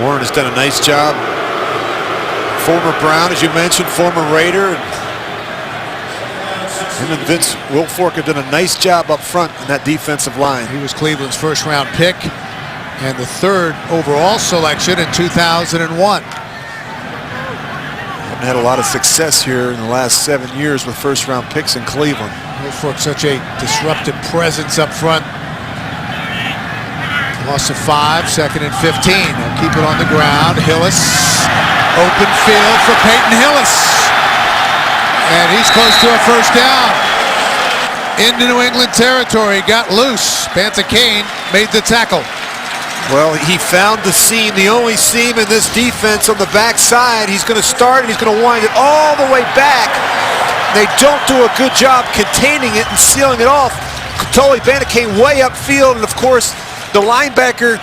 Warren has done a nice job. Former Brown, as you mentioned, former Raider. Him and Vince Wilfork have done a nice job up front in that defensive line. He was Cleveland's first-round pick and the 3rd overall selection in 2001. haven't had a lot of success here in the last 7 years with first-round picks in Cleveland. Woolfolk, such a disruptive presence up front. Loss of 5, 2nd and 15. They'll keep it on the ground. Hillis, open field for Peyton Hillis. And he's close to a first down. Into New England territory, got loose. Panther Kane made the tackle. Well, he found the seam, the only seam in this defense on the backside. He's going to start and he's going to wind it all the way back. They don't do a good job containing it and sealing it off. Totally Panther Kane way upfield, and of course, the linebacker,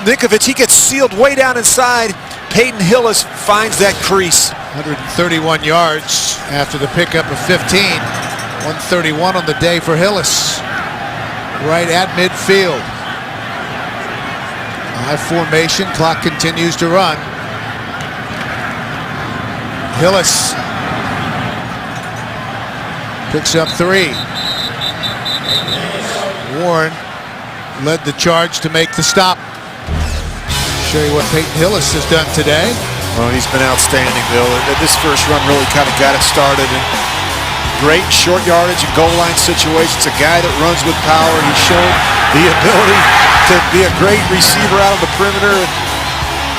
Nikovic, he gets sealed way down inside. Peyton Hillis finds that crease. 131 yards after the pickup of 15. 131 on the day for Hillis. Right at midfield. High formation, clock continues to run. Hillis picks up 3. Warren led the charge to make the stop. Show you what Peyton Hillis has done today. Well, he's been outstanding, Bill. This first run really kind of got it started. And great short yardage and goal line situations. A guy that runs with power. He showed the ability to be a great receiver out on the perimeter.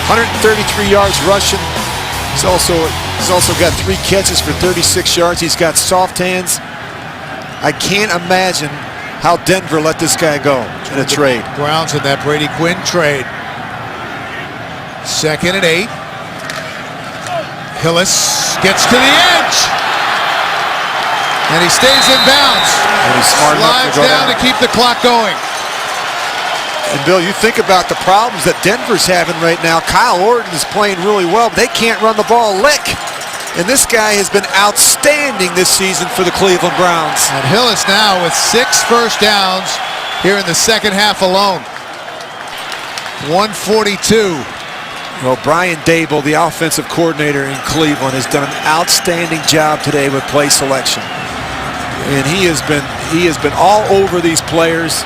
133 yards rushing. He's also got 3 catches for 36 yards. He's got soft hands. I can't imagine how Denver let this guy go in a trade. Browns in that Brady Quinn trade. 2nd and 8. Hillis gets to the edge. And he stays in bounds. And he's smart enough Slides to go down to keep the clock going. And Bill, you think about the problems that Denver's having right now. Kyle Orton is playing really well, but they can't run the ball a lick. And this guy has been outstanding this season for the Cleveland Browns. And Hillis now with 6 first downs here in the second half alone. 142. Well, Brian Dable, the offensive coordinator in Cleveland, has done an outstanding job today with play selection. And he has been all over these players.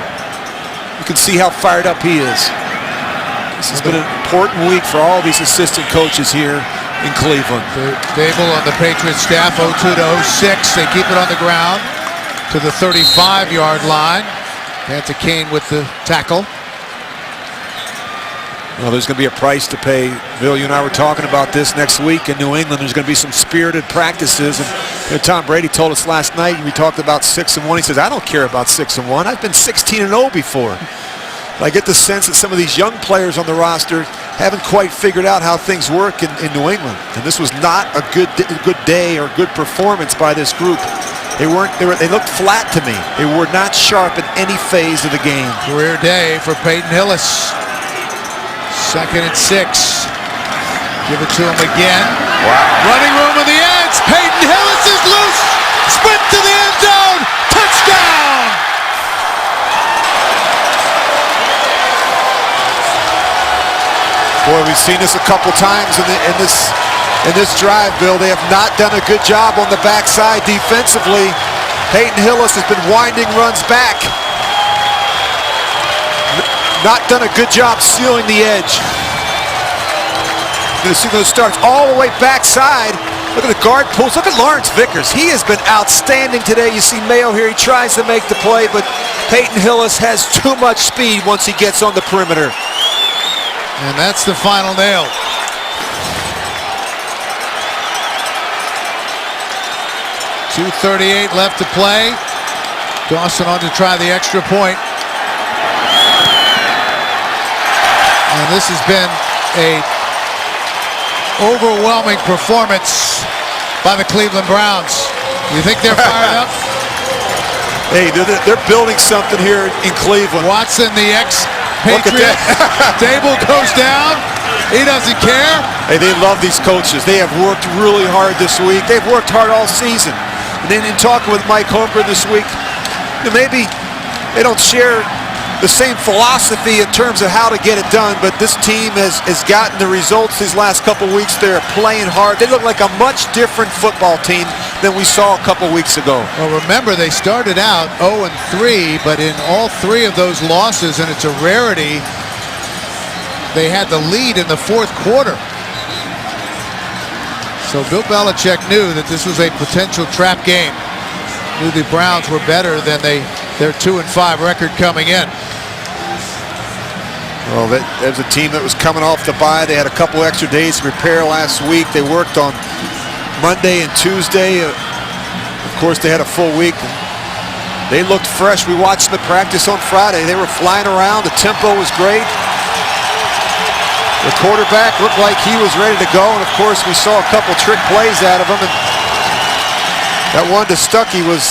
You can see how fired up he is. This has been an important week for all these assistant coaches here in Cleveland. Dable on the Patriots staff, 02 to 06. They keep it on the ground to the 35-yard line. Panther Kane with the tackle. Well, there's going to be a price to pay. Bill, you and I were talking about this next week in New England. There's going to be some spirited practices. And Tom Brady told us last night, we talked about 6-1. He says, I don't care about 6-1. I've been 16-0 before. But I get the sense that some of these young players on the roster haven't quite figured out how things work in New England. And this was not a good day or good performance by this group. They looked flat to me. They were not sharp in any phase of the game. Career day for Peyton Hillis. 2nd and 6. Give it to him again. Wow. Running room on the edge. Peyton Hillis is loose. Sprint to the end zone. Touchdown. Boy, we've seen this a couple times in this drive, Bill. They have not done a good job on the backside defensively. Peyton Hillis has been winding runs back. Not done a good job sealing the edge. You're going to see those starts all the way backside. Look at the guard pulls. Look at Lawrence Vickers. He has been outstanding today. You see Mayo here. He tries to make the play, but Peyton Hillis has too much speed once he gets on the perimeter. And that's the final nail. .238 left to play. Dawson on to try the extra point. And this has been a overwhelming performance by the Cleveland Browns. You think they're fired up? Hey, they're building something here in Cleveland. Watson, the ex-Patriot. Dable goes down. He doesn't care. Hey, they love these coaches. They have worked really hard this week. They've worked hard all season. And then in talking with Mike Holmgren this week, maybe they don't share the same philosophy in terms of how to get it done, but this team has gotten the results these last couple weeks. They're playing hard. They look like a much different football team than we saw a couple weeks ago. Well, remember, they started out 0-3, but in all 3 of those losses, and it's a rarity, they had the lead in the 4th quarter. So Bill Belichick knew that this was a potential trap game. Knew the Browns were better than their 2-5 record coming in. Well, that was a team that was coming off the bye. They had a couple extra days to prepare last week. They worked on Monday and Tuesday. Of course, they had a full week. They looked fresh. We watched them at practice on Friday. They were flying around. The tempo was great. The quarterback looked like he was ready to go. And, of course, we saw a couple trick plays out of him. And that one to Stuckey was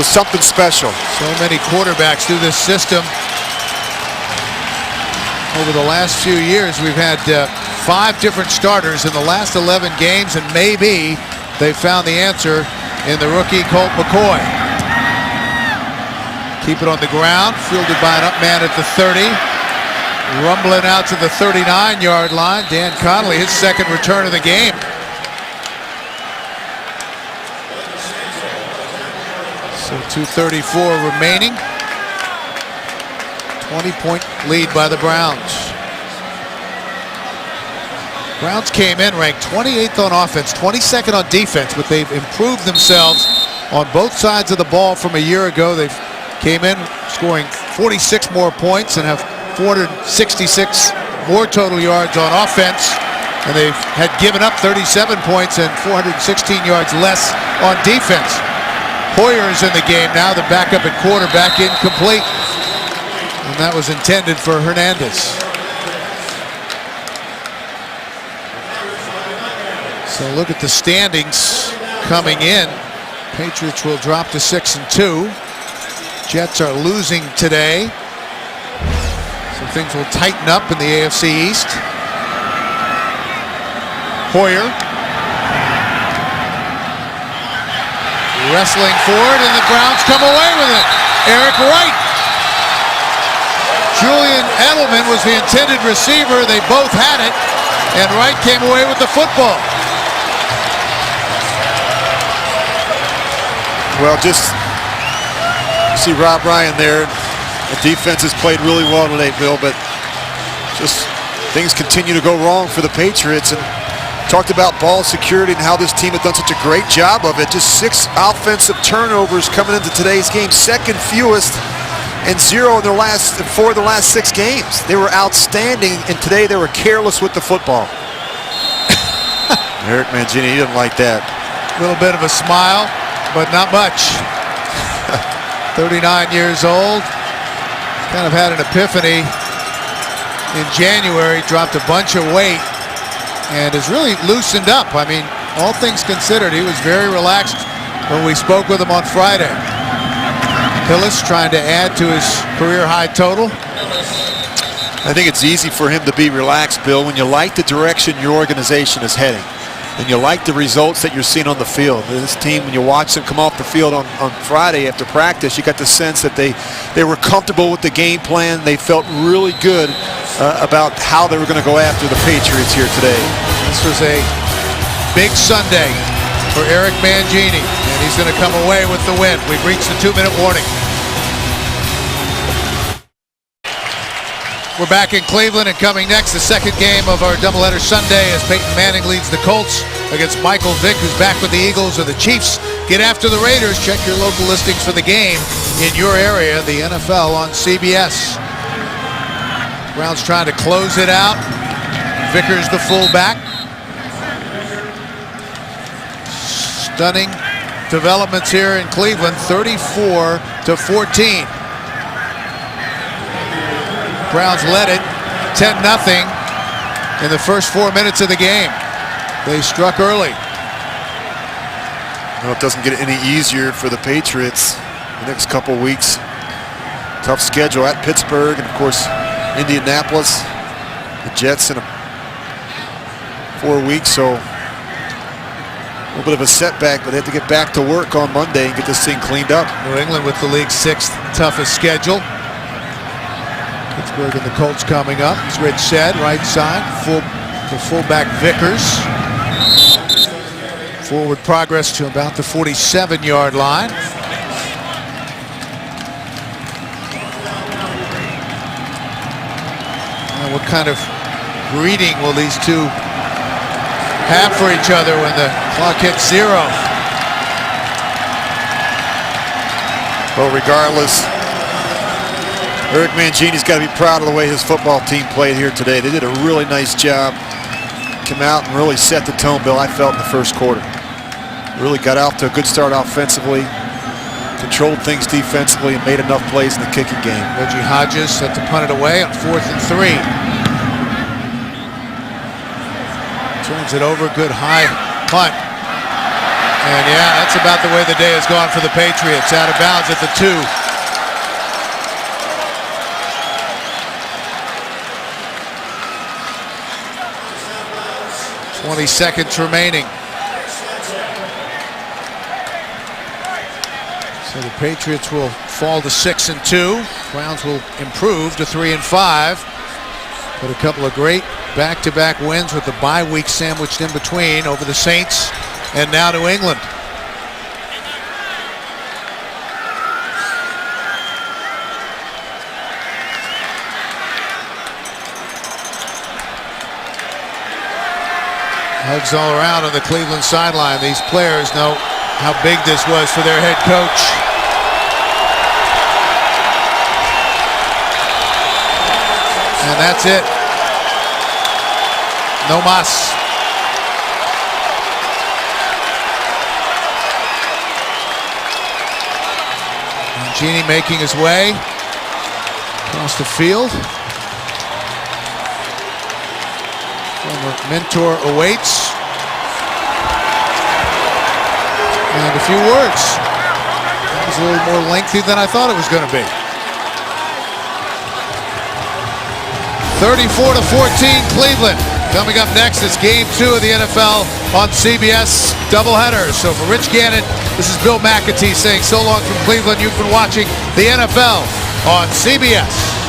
something special. So many quarterbacks through this system. Over the last few years, we've had 5 different starters in the last 11 games, and maybe they found the answer in the rookie Colt McCoy. Keep it on the ground, fielded by an up man at the 30. Rumbling out to the 39-yard line. Dan Connolly, his second return of the game. So 2:34 remaining. 20-point lead by the Browns. Browns came in ranked 28th on offense, 22nd on defense, but they've improved themselves on both sides of the ball from a year ago. They came in scoring 46 more points and have 466 more total yards on offense. And they've had given up 37 points and 416 yards less on defense. Hoyer is in the game now, the backup at quarterback, incomplete. And that was intended for Hernandez. So look at the standings coming in. Patriots will drop to 6-2. Jets are losing today. So things will tighten up in the AFC East. Hoyer. Wrestling forward, and the Browns come away with it. Eric Wright. Julian Edelman was the intended receiver. They both had it, and Wright came away with the football. Well, just see Rob Ryan there. The defense has played really well today, Bill, but just things continue to go wrong for the Patriots. And talked about ball security and how this team had done such a great job of it. Just 6 offensive turnovers coming into today's game, second fewest, and 0 in their last 4 of the last 6 games. They were outstanding, and today they were careless with the football. Eric Mangini, he didn't like that. A little bit of a smile, but not much. 39 years old. Kind of had an epiphany in January, dropped a bunch of weight, and has really loosened up. I mean, all things considered, he was very relaxed when we spoke with him on Friday. Hillis trying to add to his career high total. I think it's easy for him to be relaxed, Bill, when you like the direction your organization is heading and you like the results that you're seeing on the field. This team, when you watch them come off the field on Friday after practice, you got the sense that they were comfortable with the game plan. They felt really good about how they were going to go after the Patriots here today. This was a big Sunday for Eric Mangini, and he's going to come away with the win. We've reached the 2-minute warning. We're back in Cleveland, and coming next, the second game of our doubleheader Sunday as Peyton Manning leads the Colts against Michael Vick, who's back with the Eagles, or the Chiefs get after the Raiders. Check your local listings for the game in your area, the NFL on CBS. Browns trying to close it out. Vickers the fullback. Stunning developments here in Cleveland, 34-14. Browns led it 10-0 in the first 4 minutes of the game. They struck early. Well, it doesn't get any easier for the Patriots the next couple weeks. Tough schedule at Pittsburgh and, of course, Indianapolis. The Jets in 4 weeks, so a little bit of a setback, but they have to get back to work on Monday and get this thing cleaned up. New England with the league's 6th toughest schedule. Pittsburgh and the Colts coming up. As Rich said, right side, the fullback Vickers. Forward progress to about the 47-yard line. What kind of greeting will these two have for each other when the clock hits 0. Well, regardless, Eric Mangini's got to be proud of the way his football team played here today. They did a really nice job. Come out and really set the tone, Bill, I felt, in the first quarter. Really got out to a good start offensively, controlled things defensively, and made enough plays in the kicking game. Reggie Hodges set to punt it away on 4th and 3. Turns it over, good high punt. And yeah, that's about the way the day has gone for the Patriots. Out of bounds at the 2. "20 seconds remaining." So the Patriots will fall to 6-2. Browns will improve to 3-5. But a couple of great back-to-back wins with the bye week sandwiched in between over the Saints and now New England. Hugs all around on the Cleveland sideline. These players know how big this was for their head coach. And that's it. No mas. Mangini making his way across the field. Former mentor awaits. And a few words. That was a little more lengthy than I thought it was going to be. 34-14 Cleveland. Coming up next is Game 2 of the NFL on CBS doubleheader. So for Rich Gannon, this is Bill McAtee saying so long from Cleveland. You've been watching the NFL on CBS.